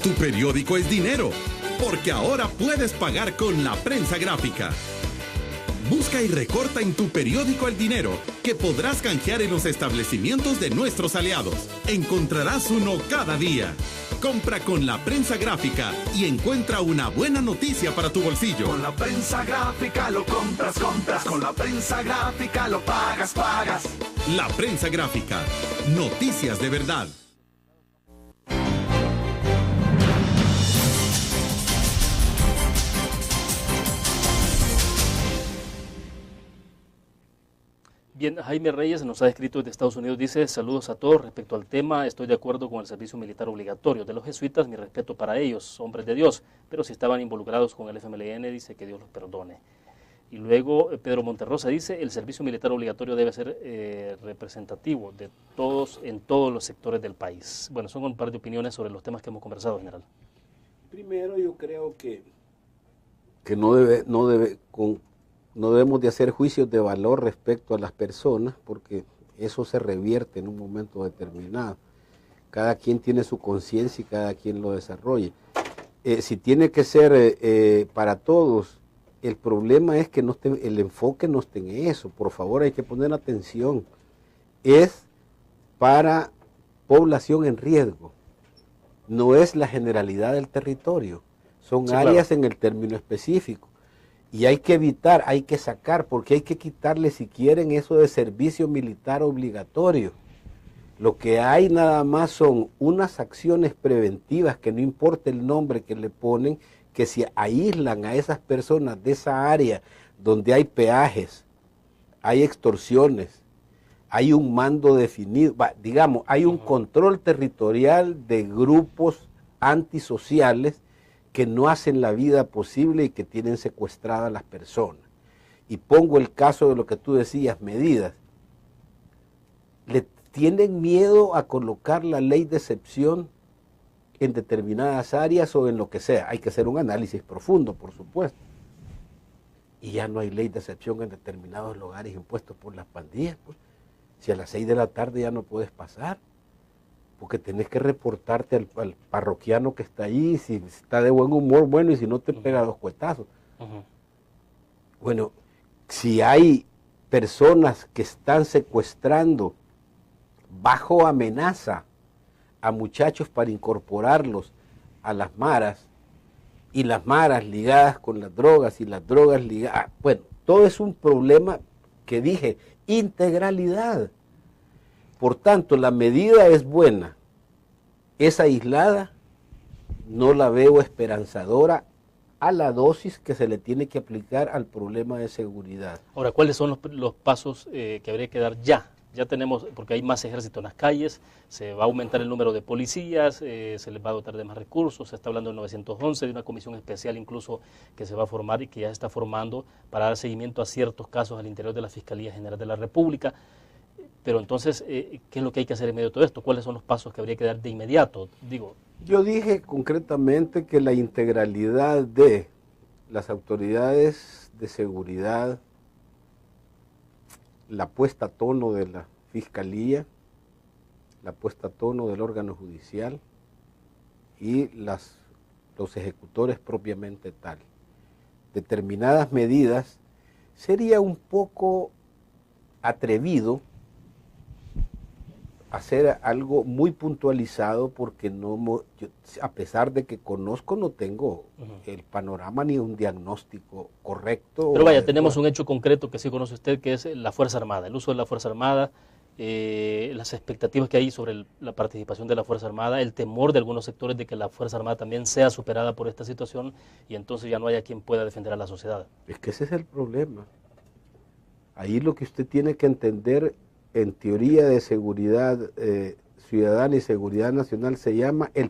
[SPEAKER 5] Tu periódico es dinero, porque ahora puedes pagar con la prensa gráfica. Busca y recorta en tu periódico El Dinero, que podrás canjear en los establecimientos de nuestros aliados. Encontrarás uno cada día. Compra con la prensa gráfica y encuentra una buena noticia para tu bolsillo.
[SPEAKER 6] Con la prensa gráfica lo compras. Con la prensa gráfica lo pagas.
[SPEAKER 5] La prensa gráfica. Noticias de verdad.
[SPEAKER 1] Bien, Jaime Reyes nos ha escrito desde Estados Unidos, dice: saludos a todos, respecto al tema, estoy de acuerdo con el servicio militar obligatorio de los jesuitas, mi respeto para ellos, hombres de Dios, pero si estaban involucrados con el FMLN, dice que Dios los perdone. Y luego Pedro Monterrosa dice: el servicio militar obligatorio debe ser representativo de todos, en todos los sectores del país. Bueno, son un par de opiniones sobre los temas que hemos conversado, general.
[SPEAKER 3] Primero, yo creo que no debemos de hacer juicios de valor respecto a las personas, porque eso se revierte en un momento determinado. Cada quien tiene su conciencia y cada quien lo desarrolla. Si tiene que ser para todos, el problema es que el enfoque no esté en eso. Por favor, hay que poner atención. Es para población en riesgo. No es la generalidad del territorio. Son áreas en el término específico. Y hay que evitar, hay que sacar, porque hay que quitarle, si quieren, eso de servicio militar obligatorio. Lo que hay nada más son unas acciones preventivas, que no importa el nombre que le ponen, que si aíslan a esas personas de esa área donde hay peajes, hay extorsiones, hay un mando definido, digamos, hay un control territorial de grupos antisociales que no hacen la vida posible y que tienen secuestradas a las personas. Y pongo el caso de lo que tú decías, medidas. Le tienen miedo a colocar la ley de excepción en determinadas áreas o en lo que sea. Hay que hacer un análisis profundo, por supuesto. Y ya no hay ley de excepción en determinados lugares impuestos por las pandillas. Pues. Si a las 6 de la tarde ya no puedes pasar, porque tenés que reportarte al parroquiano que está ahí, si está de buen humor, bueno, y si no te pega 2 cuetazos. Bueno, si hay personas que están secuestrando bajo amenaza a muchachos para incorporarlos a las maras, y las maras ligadas con las drogas, y las drogas ligadas, bueno, todo es un problema que dije, integralidad. Por tanto, la medida es buena, es aislada, no la veo esperanzadora a la dosis que se le tiene que aplicar al problema de seguridad.
[SPEAKER 1] Ahora, ¿cuáles son los pasos que habría que dar ya? Ya tenemos, porque hay más ejército en las calles, se va a aumentar el número de policías, se les va a dotar de más recursos, se está hablando del 911, de una comisión especial incluso que se va a formar y que ya se está formando para dar seguimiento a ciertos casos al interior de la Fiscalía General de la República. Pero entonces, ¿qué es lo que hay que hacer en medio de todo esto? ¿Cuáles son los pasos que habría que dar de inmediato?
[SPEAKER 3] Yo dije concretamente que la integralidad de las autoridades de seguridad, la puesta a tono de la Fiscalía, la puesta a tono del órgano judicial y los ejecutores propiamente tal. Determinadas medidas, sería un poco atrevido hacer algo muy puntualizado, porque yo, a pesar de que conozco, no tengo el panorama ni un diagnóstico correcto.
[SPEAKER 1] Pero vaya, tenemos un hecho concreto que sí conoce usted, que es la Fuerza Armada, el uso de la Fuerza Armada, las expectativas que hay sobre la participación de la Fuerza Armada, el temor de algunos sectores de que la Fuerza Armada también sea superada por esta situación y entonces ya no haya quien pueda defender a la sociedad.
[SPEAKER 3] Es que ese es el problema. Ahí lo que usted tiene que entender en teoría de seguridad ciudadana y seguridad nacional se llama el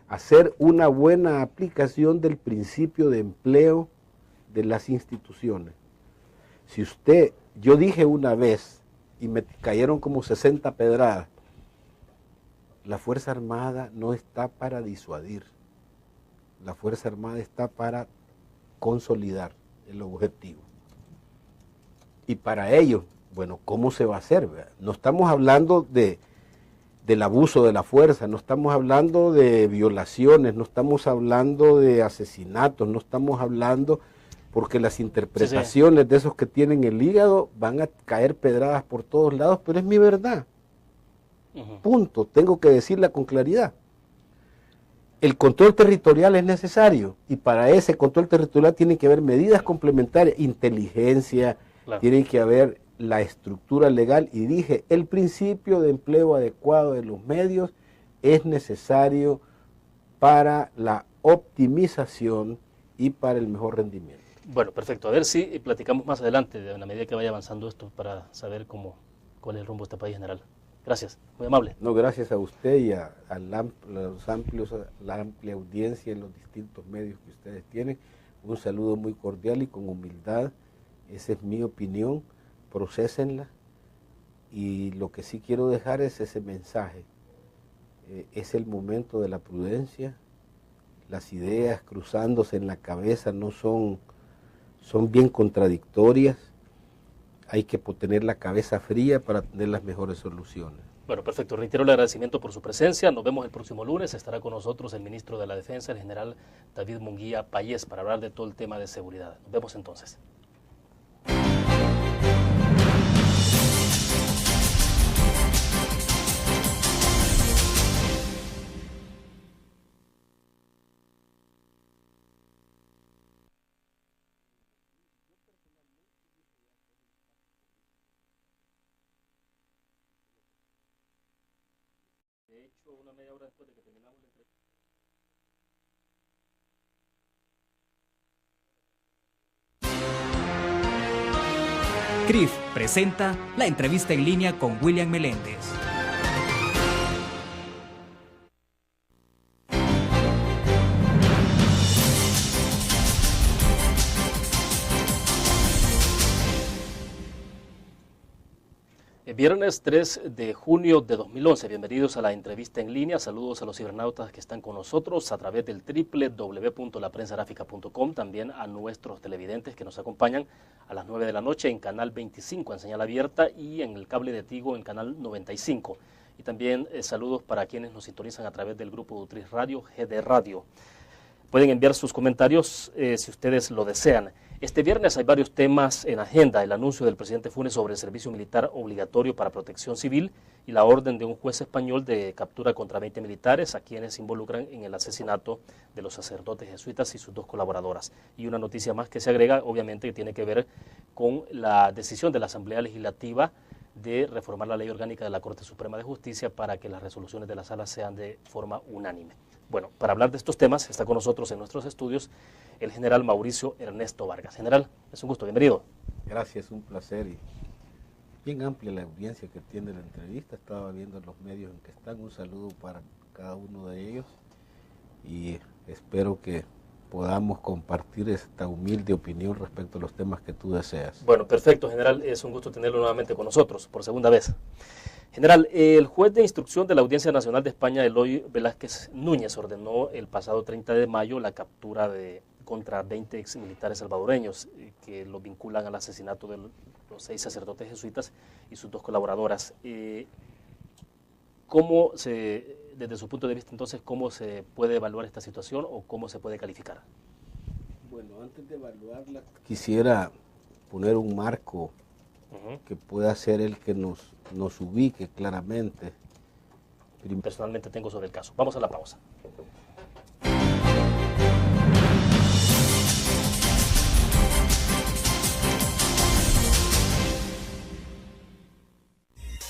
[SPEAKER 3] hacer una buena aplicación del principio de empleo de las instituciones. Si usted, yo dije una vez y me cayeron como 60 pedradas, la Fuerza Armada no está para disuadir, la Fuerza Armada está para consolidar el objetivo. Y para ello, bueno, ¿cómo se va a hacer? No estamos hablando del abuso de la fuerza, no estamos hablando de violaciones, no estamos hablando de asesinatos, no estamos hablando porque las interpretaciones de esos que tienen el hígado van a caer pedradas por todos lados, pero es mi verdad. Punto, tengo que decirla con claridad. El control territorial es necesario y para ese control territorial tienen que haber medidas complementarias, inteligencia, tiene que haber la estructura legal y dije, el principio de empleo adecuado de los medios es necesario para la optimización y para el mejor rendimiento.
[SPEAKER 1] Bueno, perfecto. A ver si platicamos más adelante, de la medida que vaya avanzando esto, para saber cuál es el rumbo de este país, general. Gracias, muy amable.
[SPEAKER 3] No, gracias a usted y a la amplia audiencia en los distintos medios que ustedes tienen. Un saludo muy cordial y con humildad. Esa es mi opinión, procesenla. Y lo que sí quiero dejar es ese mensaje. Es el momento de la prudencia. Las ideas cruzándose en la cabeza no son bien contradictorias. Hay que tener la cabeza fría para tener las mejores soluciones.
[SPEAKER 1] Bueno, perfecto. Reitero el agradecimiento por su presencia. Nos vemos el próximo lunes. Estará con nosotros el ministro de la Defensa, el general David Munguía Payés, para hablar de todo el tema de seguridad. Nos vemos entonces. De hecho, una media hora después de que terminamos la entrevista.
[SPEAKER 2] CRIF presenta la entrevista en línea con William Meléndez.
[SPEAKER 1] Viernes 3 de junio de 2011, bienvenidos a la entrevista en línea, saludos a los cibernautas que están con nosotros a través del www.laprensagráfica.com, también a nuestros televidentes que nos acompañan a las 9 de la noche en Canal 25 en señal abierta y en el cable de Tigo en Canal 95. Y también saludos para quienes nos sintonizan a través del grupo Utris Radio, GD Radio. Pueden enviar sus comentarios si ustedes lo desean. Este viernes hay varios temas en agenda: el anuncio del presidente Funes sobre el servicio militar obligatorio para protección civil y la orden de un juez español de captura contra 20 militares a quienes se involucran en el asesinato de los sacerdotes jesuitas y sus 2 colaboradoras. Y una noticia más que se agrega, obviamente, que tiene que ver con la decisión de la Asamblea Legislativa de reformar la ley orgánica de la Corte Suprema de Justicia para que las resoluciones de la sala sean de forma unánime. Bueno, para hablar de estos temas está con nosotros en nuestros estudios el general Mauricio Ernesto Vargas. General, es un gusto, bienvenido.
[SPEAKER 3] Gracias, un placer y bien amplia la audiencia que tiene la entrevista. Estaba viendo los medios en que están. Un saludo para cada uno de ellos y espero que podamos compartir esta humilde opinión respecto a los temas que tú deseas.
[SPEAKER 1] Bueno, perfecto, general. Es un gusto tenerlo nuevamente con nosotros por segunda vez. General, el juez de instrucción de la Audiencia Nacional de España, Eloy Velázquez Núñez, ordenó el pasado 30 de mayo la captura contra 20 exmilitares salvadoreños que los vinculan al asesinato de los 6 sacerdotes jesuitas y sus 2 colaboradoras. Desde su punto de vista, entonces, cómo se puede evaluar esta situación o cómo se puede calificar?
[SPEAKER 3] Bueno, antes de evaluarla, quisiera poner un marco que pueda ser el que nos ubique claramente.
[SPEAKER 1] Personalmente tengo sobre el caso. Vamos a la pausa.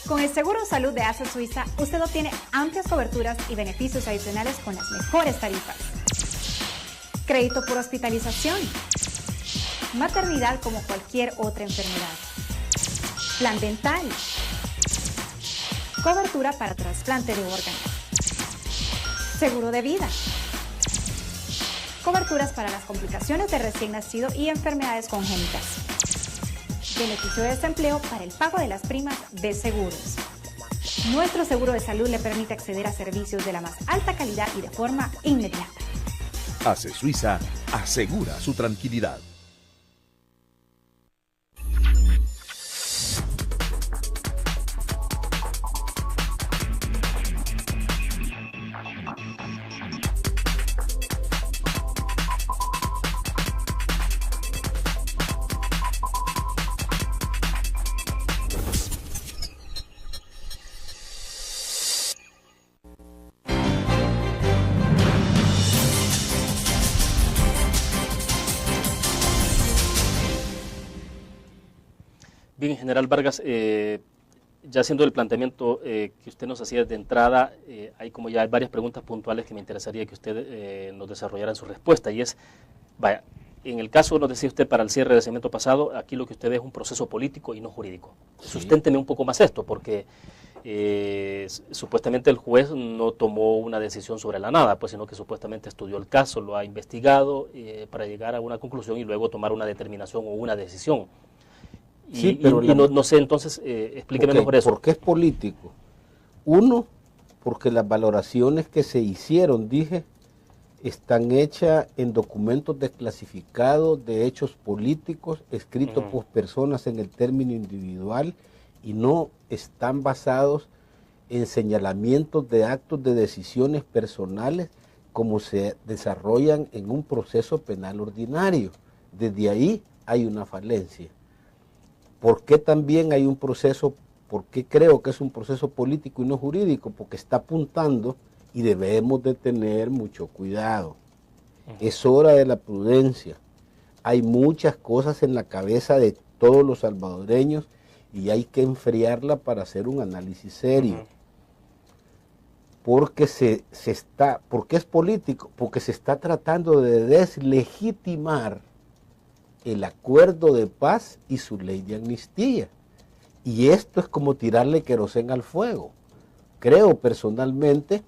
[SPEAKER 4] Con el Seguro Salud de AXA Suiza, usted obtiene amplias coberturas y beneficios adicionales con las mejores tarifas. Crédito por hospitalización. Maternidad como cualquier otra enfermedad. Plan dental. Cobertura para trasplante de órganos. Seguro de vida. Coberturas para las complicaciones de recién nacido y enfermedades congénitas. Beneficio de desempleo para el pago de las primas de seguros. Nuestro seguro de salud le permite acceder a servicios de la más alta calidad y de forma inmediata.
[SPEAKER 7] AXA Suiza asegura su tranquilidad.
[SPEAKER 1] Bien, General Vargas, ya haciendo el planteamiento que usted nos hacía de entrada, hay como ya varias preguntas puntuales que me interesaría que usted nos desarrollara en su respuesta, y es, vaya, en el caso, nos decía usted, para el cierre del segmento pasado, aquí lo que usted ve es un proceso político y no jurídico. Sí. Susténteme un poco más esto, porque supuestamente el juez no tomó una decisión sobre la nada, pues, sino que supuestamente estudió el caso, lo ha investigado para llegar a una conclusión y luego tomar una determinación o una decisión.
[SPEAKER 3] Sí, pero
[SPEAKER 1] no sé, entonces, explíqueme mejor eso.
[SPEAKER 3] ¿Por qué es político? Uno, porque las valoraciones que se hicieron, dije, están hechas en documentos desclasificados de hechos políticos, escritos por personas en el término individual, y no están basados en señalamientos de actos de decisiones personales como se desarrollan en un proceso penal ordinario. Desde ahí hay una falencia. ¿Por qué también hay un proceso? ¿Por qué creo que es un proceso político y no jurídico? Porque está apuntando, y debemos de tener mucho cuidado. Es hora de la prudencia. Hay muchas cosas en la cabeza de todos los salvadoreños y hay que enfriarla para hacer un análisis serio. Porque porque es político, porque se está tratando de deslegitimar el acuerdo de paz y su ley de amnistía. Y esto es como tirarle queroseno al fuego. Creo personalmente,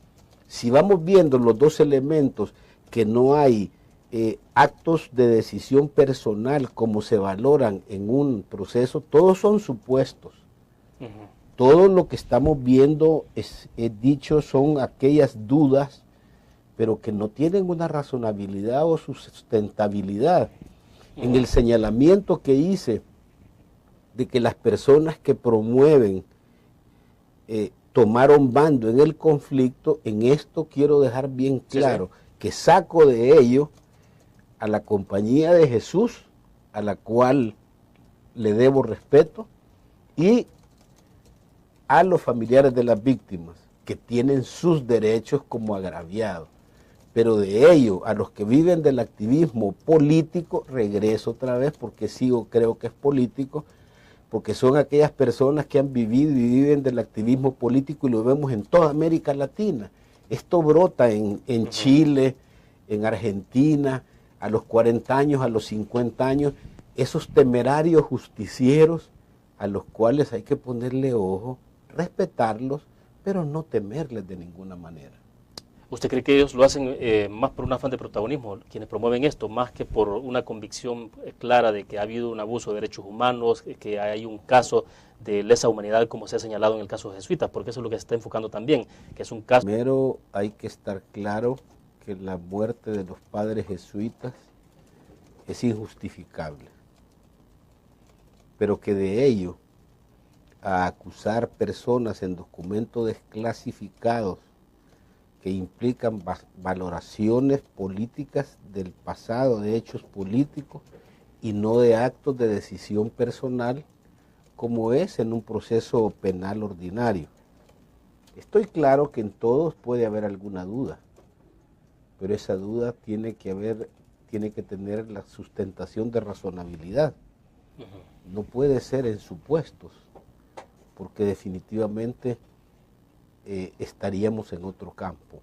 [SPEAKER 3] si vamos viendo los dos elementos, que no hay actos de decisión personal como se valoran en un proceso, todos son supuestos. Todo lo que estamos viendo es dicho son aquellas dudas, pero que no tienen una razonabilidad o sustentabilidad. En el señalamiento que hice de que las personas que promueven tomaron bando en el conflicto, en esto quiero dejar bien claro que saco de ello a la Compañía de Jesús, a la cual le debo respeto, y a los familiares de las víctimas, que tienen sus derechos como agraviados. Pero de ello, a los que viven del activismo político, regreso otra vez porque creo que es político, porque son aquellas personas que han vivido y viven del activismo político, y lo vemos en toda América Latina. Esto brota en Chile, en Argentina, a los 40 años, a los 50 años, esos temerarios justicieros a los cuales hay que ponerle ojo, respetarlos, pero no temerles de ninguna manera.
[SPEAKER 1] ¿Usted cree que ellos lo hacen más por un afán de protagonismo, quienes promueven esto, más que por una convicción clara de que ha habido un abuso de derechos humanos, que hay un caso de lesa humanidad como se ha señalado en el caso de jesuitas? Porque eso es lo que se está enfocando también, que es un caso...
[SPEAKER 3] Primero hay que estar claro que la muerte de los padres jesuitas es injustificable, pero que de ello a acusar personas en documentos desclasificados que implican valoraciones políticas del pasado, de hechos políticos, y no de actos de decisión personal, como es en un proceso penal ordinario. Estoy claro que en todos puede haber alguna duda, pero esa duda tiene que tener la sustentación de razonabilidad. No puede ser en supuestos, porque definitivamente estaríamos en otro campo.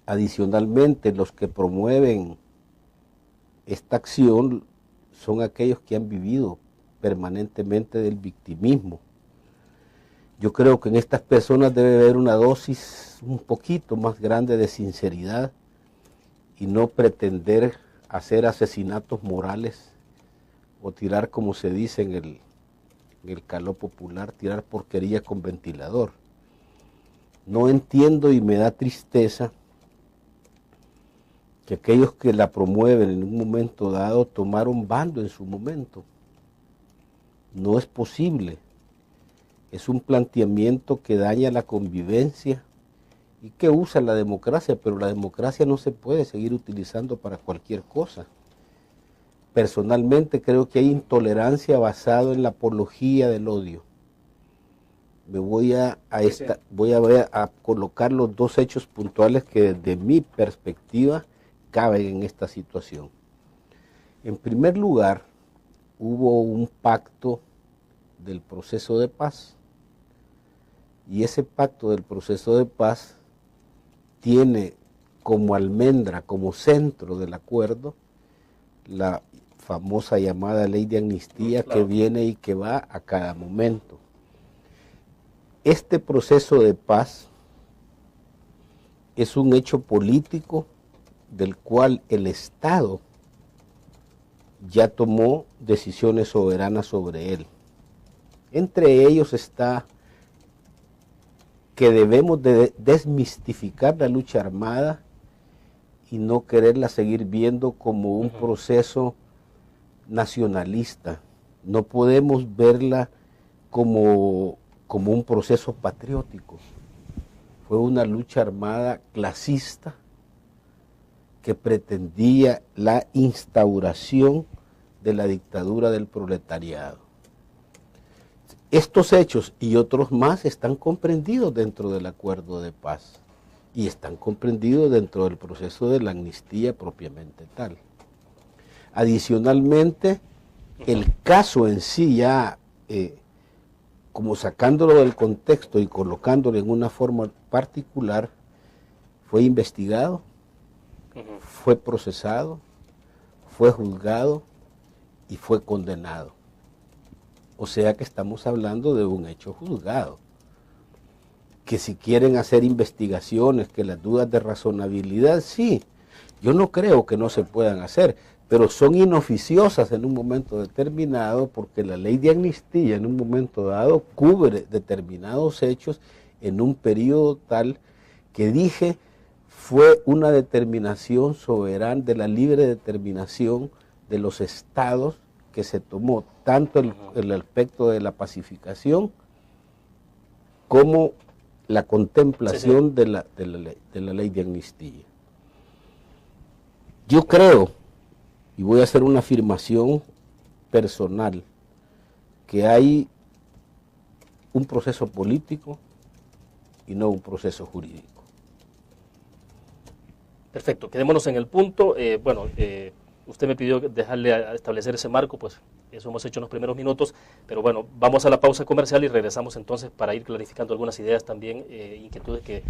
[SPEAKER 3] Adicionalmente, los que promueven esta acción son aquellos que han vivido permanentemente del victimismo. Yo creo que en estas personas debe haber una dosis un poquito más grande de sinceridad y no pretender hacer asesinatos morales o tirar, como se dice en el caló popular, tirar porquería con ventilador. No entiendo y me da tristeza que aquellos que la promueven en un momento dado tomaron bando en su momento. No es posible. Es un planteamiento que daña la convivencia y que usa la democracia, pero la democracia no se puede seguir utilizando para cualquier cosa. Personalmente creo que hay intolerancia basada en la apología del odio. Me voy a colocar los dos hechos puntuales que desde mi perspectiva caben en esta situación. En primer lugar, hubo un pacto del proceso de paz. Y ese pacto del proceso de paz tiene como almendra, como centro del acuerdo, la famosa llamada ley de amnistía, claro, que viene y que va a cada momento. Este proceso de paz es un hecho político del cual el Estado ya tomó decisiones soberanas sobre él. Entre ellos está que debemos de desmistificar la lucha armada y no quererla seguir viendo como un proceso nacionalista. No podemos verla como un proceso patriótico. Fue una lucha armada clasista que pretendía la instauración de la dictadura del proletariado. Estos hechos y otros más están comprendidos dentro del acuerdo de paz y están comprendidos dentro del proceso de la amnistía propiamente tal. Adicionalmente, el caso en sí ya, como sacándolo del contexto y colocándolo en una forma particular, fue investigado, fue procesado, fue juzgado y fue condenado. O sea que estamos hablando de un hecho juzgado. Que si quieren hacer investigaciones, que las dudas de razonabilidad, sí, yo no creo que no se puedan hacer, pero son inoficiosas en un momento determinado porque la ley de amnistía en un momento dado cubre determinados hechos en un periodo tal que dije fue una determinación soberana de la libre determinación de los estados que se tomó tanto el aspecto de la pacificación como la contemplación de la ley de amnistía. Yo creo, y voy a hacer una afirmación personal, que hay un proceso político y no un proceso jurídico.
[SPEAKER 1] Perfecto, quedémonos en el punto. Usted me pidió dejarle a establecer ese marco, pues eso hemos hecho en los primeros minutos, pero bueno, vamos a la pausa comercial y regresamos entonces para ir clarificando algunas ideas también, inquietudes que